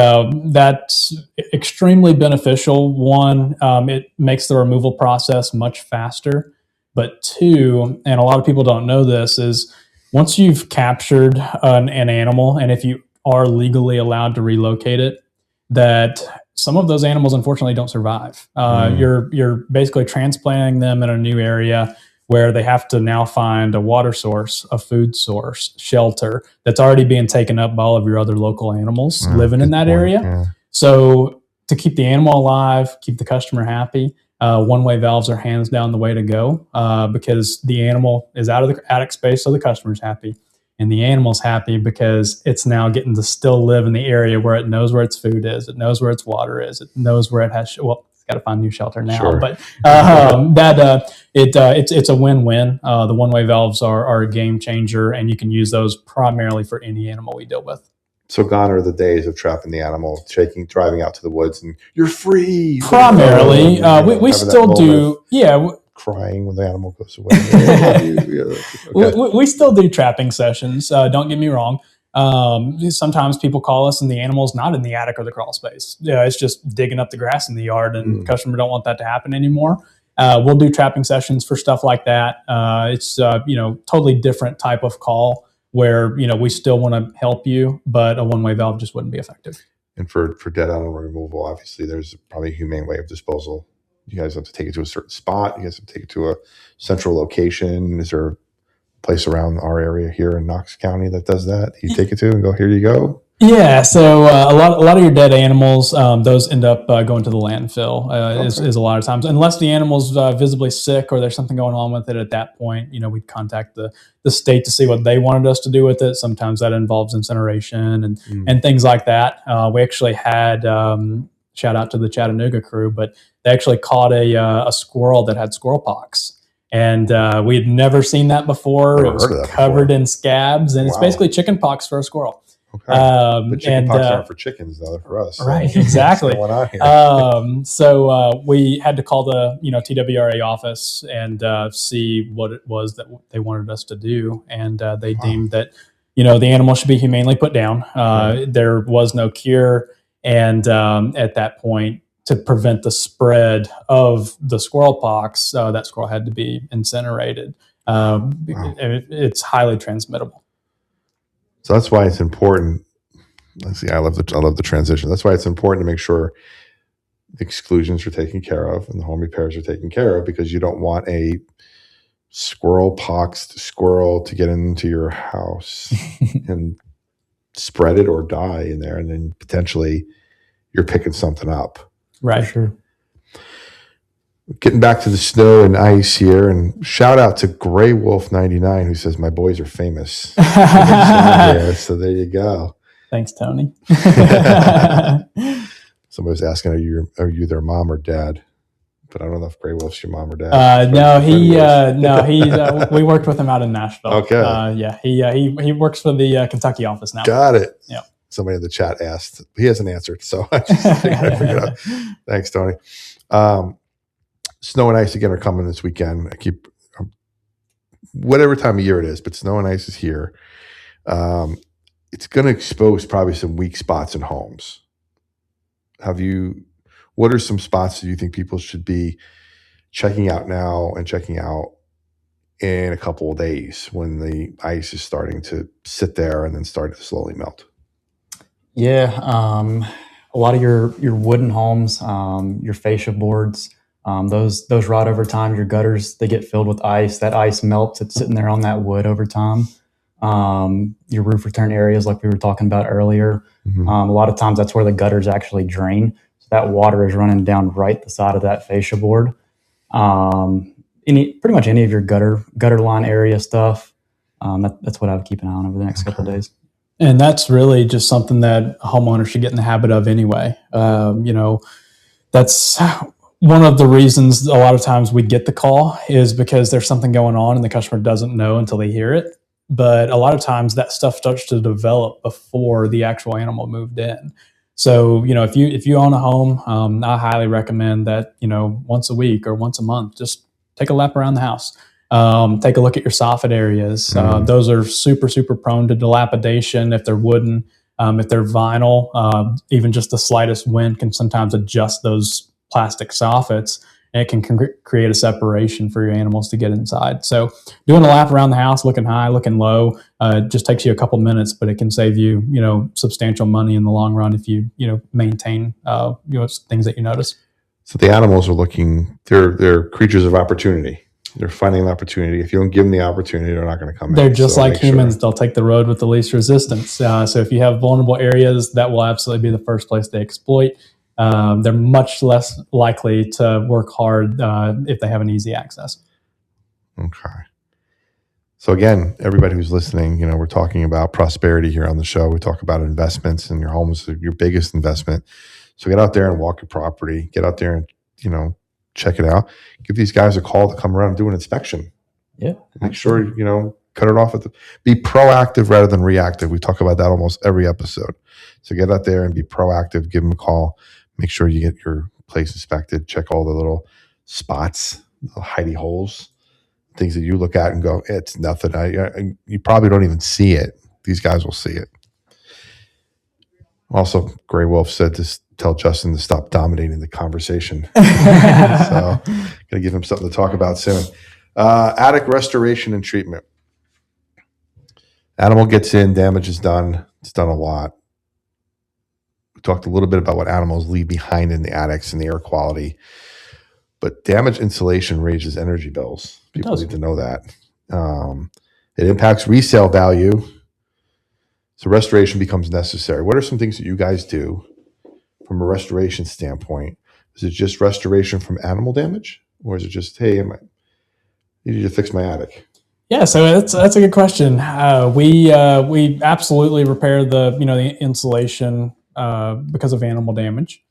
that's extremely beneficial. One, it makes the removal process much faster. But two, and a lot of people don't know this, is once you've captured an animal, and if you are legally allowed to relocate it, that some of those animals unfortunately don't survive. You're basically transplanting them in a new area where they have to now find a water source, a food source, shelter that's already being taken up by all of your other local animals living in that area. Yeah. So to keep the animal alive, keep the customer happy, one-way valves are hands down the way to go because the animal is out of the attic space, so the customer's happy. And the animal's happy because it's now getting to still live in the area where it knows where its food is, it knows where its water is, it knows where it has. It's got to find new shelter now, sure. But it's a win-win. The one-way valves are a game changer, and you can use those primarily for any animal we deal with. So gone are the days of trapping the animal, driving out to the woods, and you're free. Primarily, we still do. Yeah. Crying when the animal goes away. Okay. We still do trapping sessions. Don't get me wrong. Sometimes people call us and the animal's not in the attic or the crawl space. Yeah, it's just digging up the grass in the yard, and customer don't want that to happen anymore. We'll do trapping sessions for stuff like that. It's totally different type of call where we still want to help you, but a one-way valve just wouldn't be effective. And for dead animal removal, obviously there's probably a humane way of disposal. You guys have to take it to a certain spot. You guys have to take it to a central location. Is there a place around our area here in Knox County that does that? You take it to and go, here you go? Yeah, so a lot of your dead animals, those end up going to the landfill is a lot of times. Unless the animal's visibly sick or there's something going on with it at that point, we'd contact the state to see what they wanted us to do with it. Sometimes that involves incineration and things like that. We actually had, shout out to the Chattanooga crew, but they actually caught a squirrel that had squirrel pox. And we had never seen that before. It was covered in scabs, and it's basically chicken pox for a squirrel. Okay. But chicken pox aren't for chickens, though, for us. Right, so exactly. So we had to call the TWRA office and see what it was that they wanted us to do, and they deemed that the animal should be humanely put down. There was no cure, and at that point, to prevent the spread of the squirrel pox, that squirrel had to be incinerated. It's highly transmittable. So that's why it's important See, I love the transition. That's why it's important to make sure the exclusions are taken care of and the home repairs are taken care of, because you don't want a squirrel-poxed squirrel to get into your house and spread it or die in there, and then potentially you're picking something up. Right. Sure. Getting back to the snow and ice here, and shout out to Gray Wolf 99 who says my boys are famous. So there you go. Thanks, Tony. Somebody was asking, are you their mom or dad? But I don't know if Gray Wolf's your mom or dad. We worked with him out in Nashville. Okay. He works for the Kentucky office now. Got it. Yeah. Somebody in the chat asked. He hasn't answered, so I just figured I figured out. Thanks, Tony. Snow and ice again are coming this weekend. I keep whatever time of year it is, but snow and ice is here. It's going to expose probably some weak spots in homes. What are some spots that you think people should be checking out now and checking out in a couple of days when the ice is starting to sit there and then start to slowly melt? Yeah, a lot of your wooden homes, your fascia boards, those rot over time. Your gutters, they get filled with ice. That ice melts. It's sitting there on that wood over time. Your roof return areas, like we were talking about earlier, a lot of times that's where the gutters actually drain. So that water is running down right the side of that fascia board. Pretty much any of your gutter line area stuff. That's what I would keep an eye on over the next couple of days. And that's really just something that a homeowner should get in the habit of anyway. That's one of the reasons a lot of times we get the call is because there's something going on and the customer doesn't know until they hear it. But a lot of times that stuff starts to develop before the actual animal moved in. So, if you own a home, I highly recommend that, once a week or once a month, just take a lap around the house. Take a look at your soffit areas. Those are super, super prone to dilapidation if they're wooden. If they're vinyl, even just the slightest wind can sometimes adjust those plastic soffits, and it can create a separation for your animals to get inside. So doing a lap around the house, looking high, looking low, just takes you a couple minutes, but it can save you, substantial money in the long run if you, maintain, things that you notice. So the animals are they're creatures of opportunity. They're finding an opportunity. If you don't give them the opportunity, they're not going to come in. They're just like humans. They'll take the road with the least resistance. So if you have vulnerable areas, that will absolutely be the first place they exploit. They're much less likely to work hard if they have an easy access. Okay. So again, everybody who's listening, we're talking about prosperity here on the show. We talk about investments, and your home is your biggest investment. So get out there and walk your property. Get out there and, check it out. Give these guys a call to come around and do an inspection. Yeah. Make sure, cut it off. Be proactive rather than reactive. We talk about that almost every episode. So get out there and be proactive. Give them a call. Make sure you get your place inspected. Check all the little spots, little hidey holes, things that you look at and go, it's nothing. You probably don't even see it. These guys will see it. Also, Gray Wolf said to tell Justin to stop dominating the conversation. So, gonna give him something to talk about soon. Attic restoration and treatment. Animal gets in, damage is done. It's done a lot. We talked a little bit about what animals leave behind in the attics and the air quality. But damaged insulation raises energy bills. People need to know that. It impacts resale value. So restoration becomes necessary. What are some things that you guys do from a restoration standpoint? Is it just restoration from animal damage? Or is it just, hey, I need you to fix my attic? Yeah, so that's a good question. We absolutely repair the insulation because of animal damage.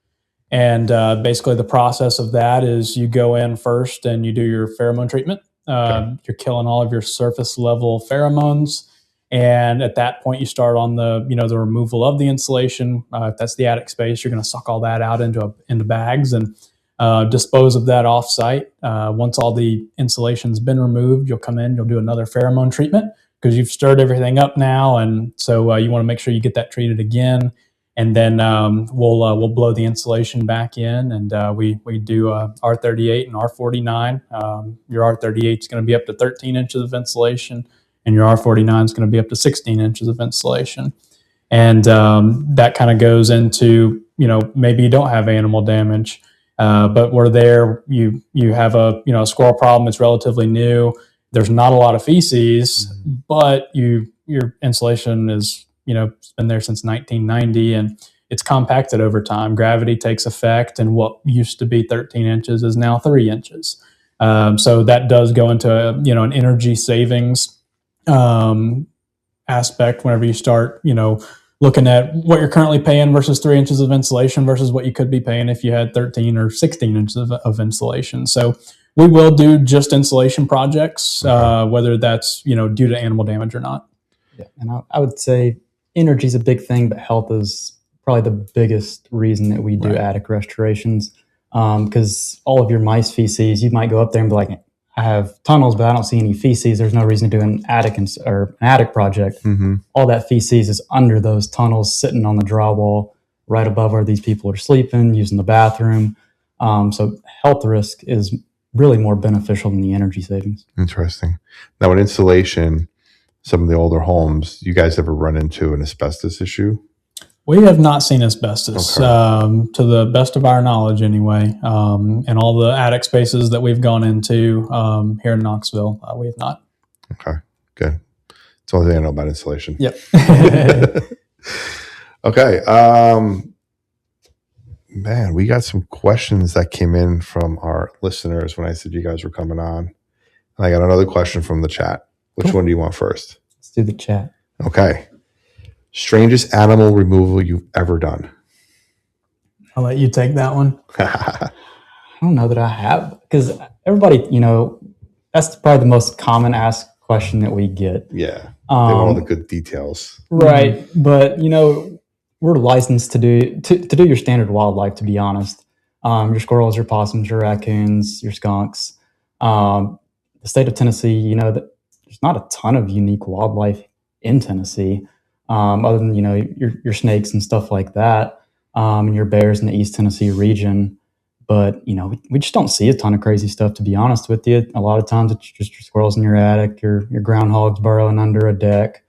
And basically the process of that is you go in first and you do your pheromone treatment. You're killing all of your surface level pheromones. And at that point, you start on the removal of the insulation. If that's the attic space, you're going to suck all that out into bags and dispose of that offsite. Once all the insulation's been removed, you'll come in, you'll do another pheromone treatment because you've stirred everything up now. And so you want to make sure you get that treated again. And then we'll blow the insulation back in, and we do R38 and R49. Your R38 is going to be up to 13 inches of insulation, and your R49 is going to be up to 16 inches of insulation. And that kind of goes into, maybe you don't have animal damage, but where there you have a squirrel problem. It's relatively new. There's not a lot of feces, but your insulation is been there since 1990, and it's compacted over time. Gravity takes effect, and what used to be 13 inches is now 3 inches. So that does go into an energy savings aspect whenever you start looking at what you're currently paying versus 3 inches of insulation versus what you could be paying if you had 13 or 16 inches of insulation. So we will do just insulation projects, whether that's due to animal damage or not. Yeah, and I would say energy is a big thing, but health is probably the biggest reason that we do attic restorations. Because all of your mice feces, you might go up there and be like, I have tunnels, but I don't see any feces. There's no reason to do an attic project. Mm-hmm. All that feces is under those tunnels, sitting on the drywall, right above where these people are sleeping, using the bathroom. So health risk is really more beneficial than the energy savings. Interesting. Now, in insulation, some of the older homes, you guys ever run into an asbestos issue? We have not seen asbestos, to the best of our knowledge anyway. And all the attic spaces that we've gone into here in Knoxville, we have not. Okay, good. It's the only thing I know about insulation. Yep. Okay. Man, we got some questions that came in from our listeners when I said you guys were coming on. And I got another question from the chat. Which one do you want first? Let's do the chat. Okay. Strangest animal removal you've ever done? I'll let you take that one. I don't know that I have, because everybody, that's probably the most common asked question that we get. Yeah. They want all the good details. Right. Mm-hmm. But, we're licensed to do your standard wildlife, to be honest. Your squirrels, your possums, your raccoons, your skunks. The state of Tennessee, there's not a ton of unique wildlife in Tennessee, other than, your snakes and stuff like that, and your bears in the East Tennessee region. But, we just don't see a ton of crazy stuff, to be honest with you. A lot of times it's just your squirrels in your attic, your groundhogs burrowing under a deck.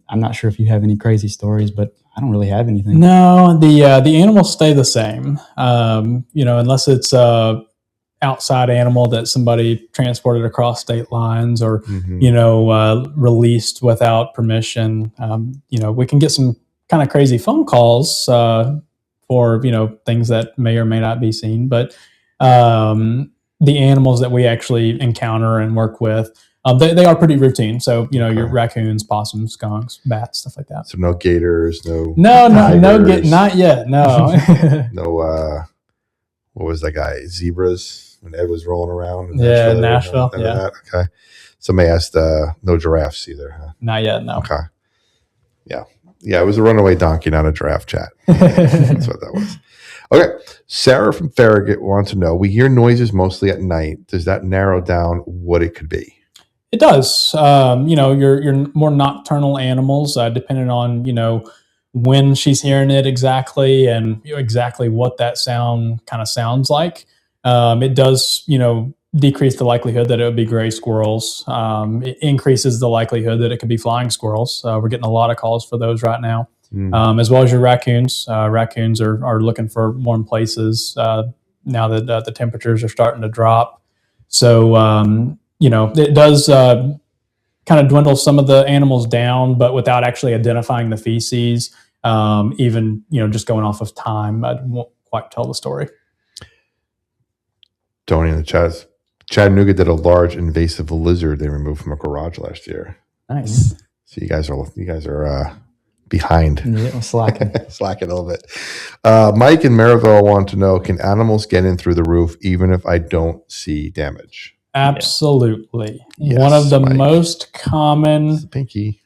I'm not sure if you have any crazy stories, but I don't really have anything. No, the animals stay the same. Unless it's a outside animal that somebody transported across state lines or released without permission. We can get some kind of crazy phone calls for things that may or may not be seen, but the animals that we actually encounter and work with, they are pretty routine. So, your raccoons, possums, skunks, bats, stuff like that. So no gators, no tigers. Not yet. No. No, what was that guy? Zebras when Ed was rolling around in Nashville. Yeah. Okay. Somebody asked, no giraffes either, huh? Not yet. No. Okay. Yeah. Yeah. It was a runaway donkey, not a giraffe chat. That's what that was. Okay. Sarah from Farragut wants to know, we hear noises mostly at night. Does that narrow down what it could be? It does. Your more nocturnal animals, depending on, when she's hearing it exactly and exactly what that sound kind of sounds like. It does, decrease the likelihood that it would be gray squirrels. It increases the likelihood that it could be flying squirrels. We're getting a lot of calls for those right now, as well as your raccoons. Raccoons are looking for warm places now that the temperatures are starting to drop. So, it does kind of dwindle some of the animals down, but without actually identifying the feces, even, just going off of time, I won't quite tell the story. Tony in the chat. Chattanooga did a large invasive lizard they removed from a garage last year. Nice. So you guys are behind. Yeah, slacking. Slacking a little bit. Mike in Maryville want to know, can animals get in through the roof even if I don't see damage? Absolutely. Yes, one of the Mike. Most common Pinky.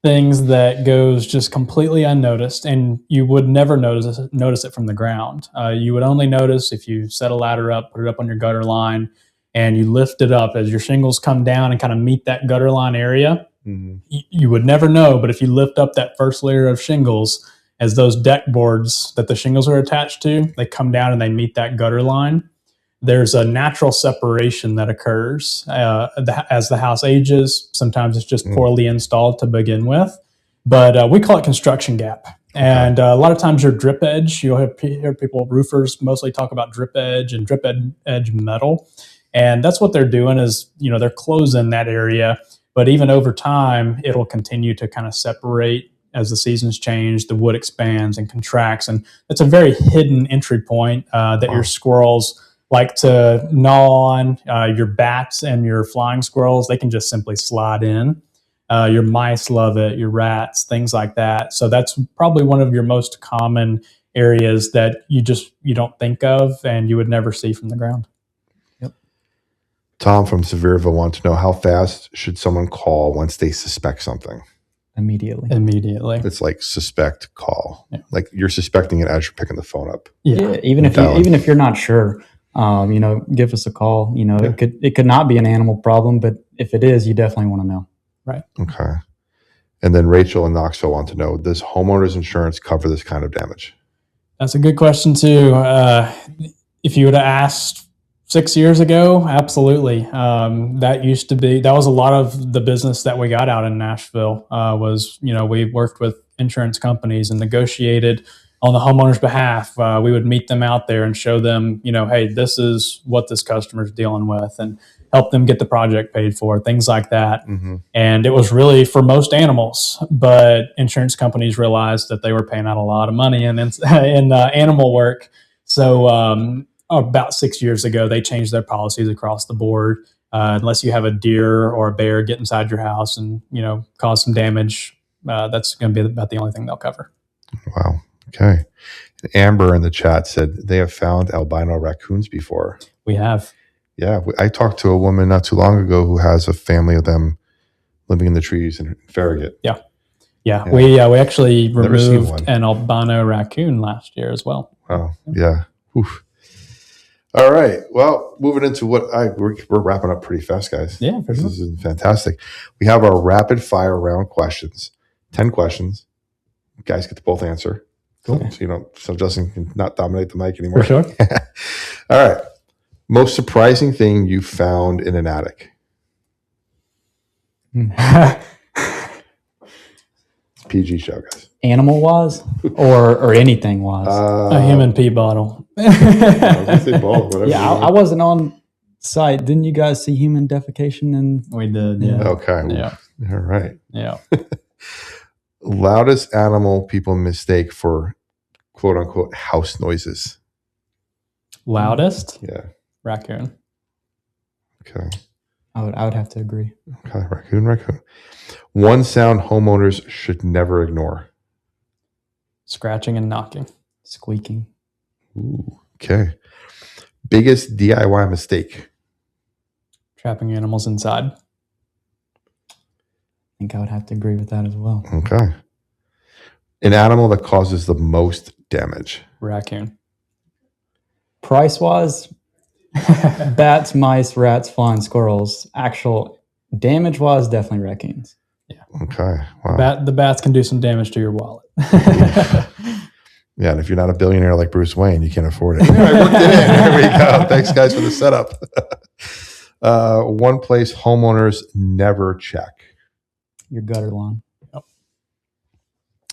things that goes just completely unnoticed, and you would never notice it from the ground. You would only notice if you set a ladder up, put it up on your gutter line, and you lift it up as your shingles come down and kind of meet that gutter line area. Mm-hmm. You would never know, but if you lift up that first layer of shingles, as those deck boards that the shingles are attached to, they come down and they meet that gutter line. There's a natural separation that occurs as the house ages. Sometimes it's just poorly installed to begin with. but we call it construction gap. And a lot of times your drip edge, you'll hear people, roofers mostly talk about drip edge and drip edge metal. And that's what they're doing is, they're closing that area. But even over time, it'll continue to kind of separate as the seasons change, the wood expands and contracts. And it's a very hidden entry point that your squirrels like to gnaw on. Your bats and your flying squirrels, they can just simply slide in. Your mice love it, your rats, things like that. So that's probably one of your most common areas that you don't think of and you would never see from the ground. Yep. Tom from Sevierville wants to know, how fast should someone call once they suspect something? Immediately. It's like suspect, call. Yeah. Like you're suspecting it as you're picking the phone up. Yeah. Even if you're not sure, give us a call. It could not be an animal problem, but if it is, you definitely want to know. Right. Okay. And then Rachel in Knoxville want to know, does homeowners insurance cover this kind of damage? That's a good question too. If you would have asked 6 years ago, absolutely. That was a lot of the business that we got out in Nashville we worked with insurance companies and negotiated on the homeowner's behalf. We would meet them out there and show them, hey, this is what this customer's dealing with, and help them get the project paid for, things like that. Mm-hmm. And it was really for most animals, but insurance companies realized that they were paying out a lot of money in animal work. So about 6 years ago, they changed their policies across the board. Unless you have a deer or a bear get inside your house and cause some damage, that's going to be about the only thing they'll cover. Wow. Okay. Amber in the chat said they have found albino raccoons before. We have. Yeah, I talked to a woman not too long ago who has a family of them living in the trees in Farragut. Yeah. We actually removed an albino raccoon last year as well. Oh, yeah. Oof. All right. Well, moving into we're wrapping up pretty fast, guys. Yeah, for sure. This is fantastic. We have our rapid fire round questions. 10 questions. You guys get to both answer. Cool. So Justin can not dominate the mic anymore. For sure. All right. Most surprising thing you found in an attic? It's PG show, guys. Animal wise or anything wise? A human pee bottle. I was gonna say both, whatever. Yeah, I wasn't on site. Didn't you guys see human defecation? We did, yeah. Okay. Yeah. All right. Yeah. Loudest animal people mistake for quote unquote house noises? Loudest? Yeah. Raccoon. Okay. I would have to agree. Okay. Raccoon. One sound homeowners should never ignore. Scratching and knocking. Squeaking. Ooh, okay. Biggest DIY mistake? Trapping animals inside. I think I would have to agree with that as well. Okay. An animal that causes the most damage? Raccoon. Price wise, bats, mice, rats, flying squirrels. Actual damage wise, definitely raccoons. Yeah. Okay. Wow. The bats can do some damage to your wallet. Yeah, and if you're not a billionaire like Bruce Wayne, you can't afford it. I worked it in. There we go. Thanks, guys, for the setup. One place homeowners never check. Your gutter line. Yep.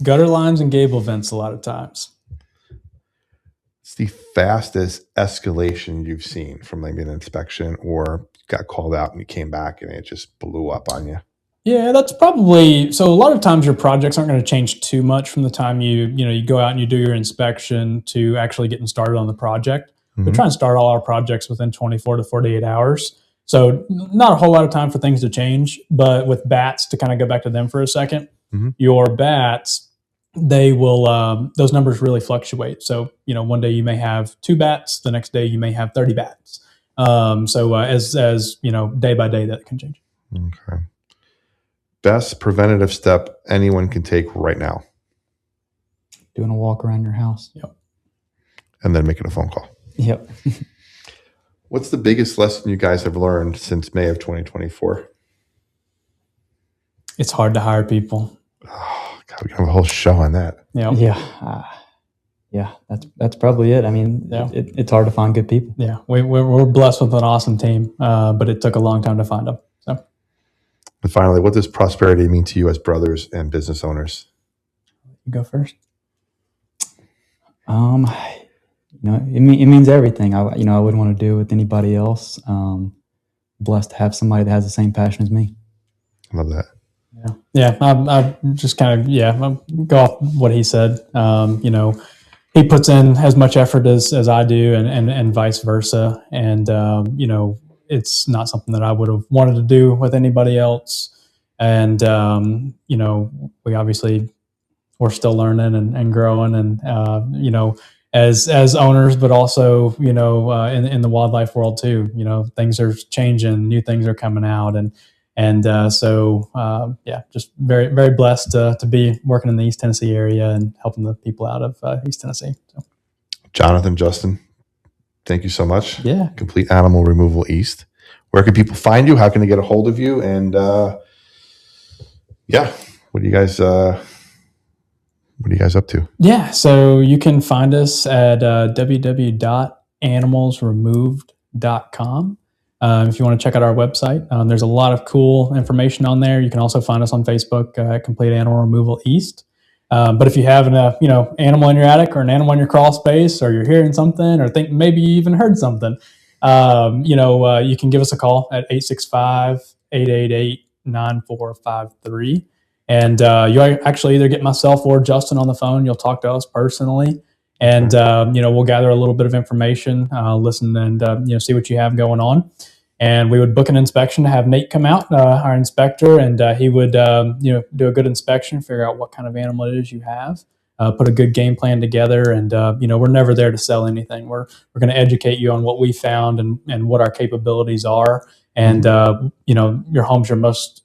Gutter lines and gable vents a lot of times. It's the fastest escalation you've seen from maybe an inspection or got called out and you came back and it just blew up on you. Yeah, that's probably, so a lot of times your projects aren't going to change too much from the time you go out and you do your inspection to actually getting started on the project. Mm-hmm. We try and start all our projects within 24 to 48 hours. So not a whole lot of time for things to change, but with bats, to kind of go back to them for a second, mm-hmm. Your bats, they will, those numbers really fluctuate. So, one day you may have 2 bats, the next day you may have 30 bats. As day by day that can change. Okay. Best preventative step anyone can take right now? Doing a walk around your house. Yep. And then making a phone call. Yep. What's the biggest lesson you guys have learned since May of 2024? It's hard to hire people. Oh, God, we can have a whole show on that. Yep. Yeah. That's probably it. I mean, it's hard to find good people. Yeah. We're blessed with an awesome team, but it took a long time to find them. So. And finally, what does prosperity mean to you as brothers and business owners? You go first. It means everything. I wouldn't want to do it with anybody else. Blessed to have somebody that has the same passion as me. I love that. Yeah. I just kind of, go off what he said. He puts in as much effort as I do and vice versa. And, it's not something that I would have wanted to do with anybody else. And, we obviously, we're still learning and growing and, as owners, but also, in the wildlife world too, things are changing, new things are coming out. Just very, very blessed to be working in the East Tennessee area and helping the people out of East Tennessee. So. Jonathan, Justin, thank you so much. Yeah. Complete Animal Removal East. Where can people find you? How can they get a hold of you? And what do you guys up to? Yeah, so you can find us at www.animalsremoved.com. If you want to check out our website, there's a lot of cool information on there. You can also find us on Facebook at Complete Animal Removal East. But if you have an animal in your attic or an animal in your crawl space, or you're hearing something, or think maybe you even heard something, you can give us a call at 865-888-9453. And you actually either get myself or Justin on the phone. You'll talk to us personally, and we'll gather a little bit of information, listen, and see what you have going on. And we would book an inspection to have Nate come out, our inspector, and he would do a good inspection, figure out what kind of animal it is you have, put a good game plan together. And we're never there to sell anything. We're going to educate you on what we found and what our capabilities are. And your home's your most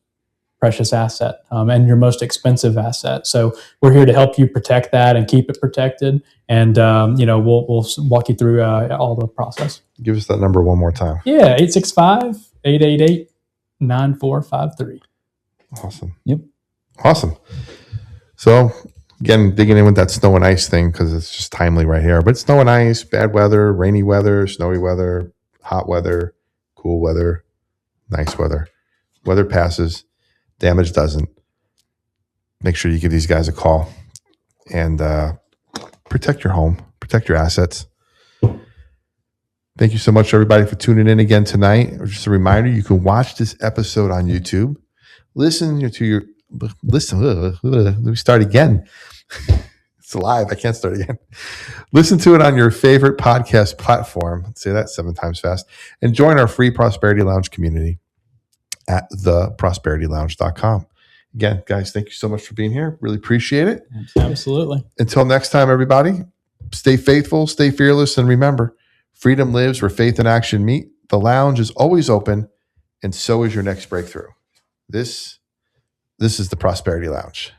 precious asset and your most expensive asset. So we're here to help you protect that and keep it protected. And, we'll walk you through all the process. Give us that number one more time. Yeah, 865-888-9453. Awesome. Yep. Awesome. So again, digging in with that snow and ice thing, because it's just timely right here. But snow and ice, bad weather, rainy weather, snowy weather, hot weather, cool weather, nice weather. Weather passes. Damage doesn't. Make sure you give these guys a call and protect your home, protect your assets. Thank you so much, everybody, for tuning in again tonight. Just a reminder, you can watch this episode on YouTube. Listen. Let me start again. It's live. I can't start again. Listen to it on your favorite podcast platform. Say that 7 times fast. And join our free Prosperity Lounge community at theprosperitylounge.com. Again, guys, thank you so much for being here. Really appreciate it. Absolutely. Until next time, everybody, stay faithful, stay fearless, and remember, freedom lives where faith and action meet. The lounge is always open, and so is your next breakthrough. This is the Prosperity Lounge.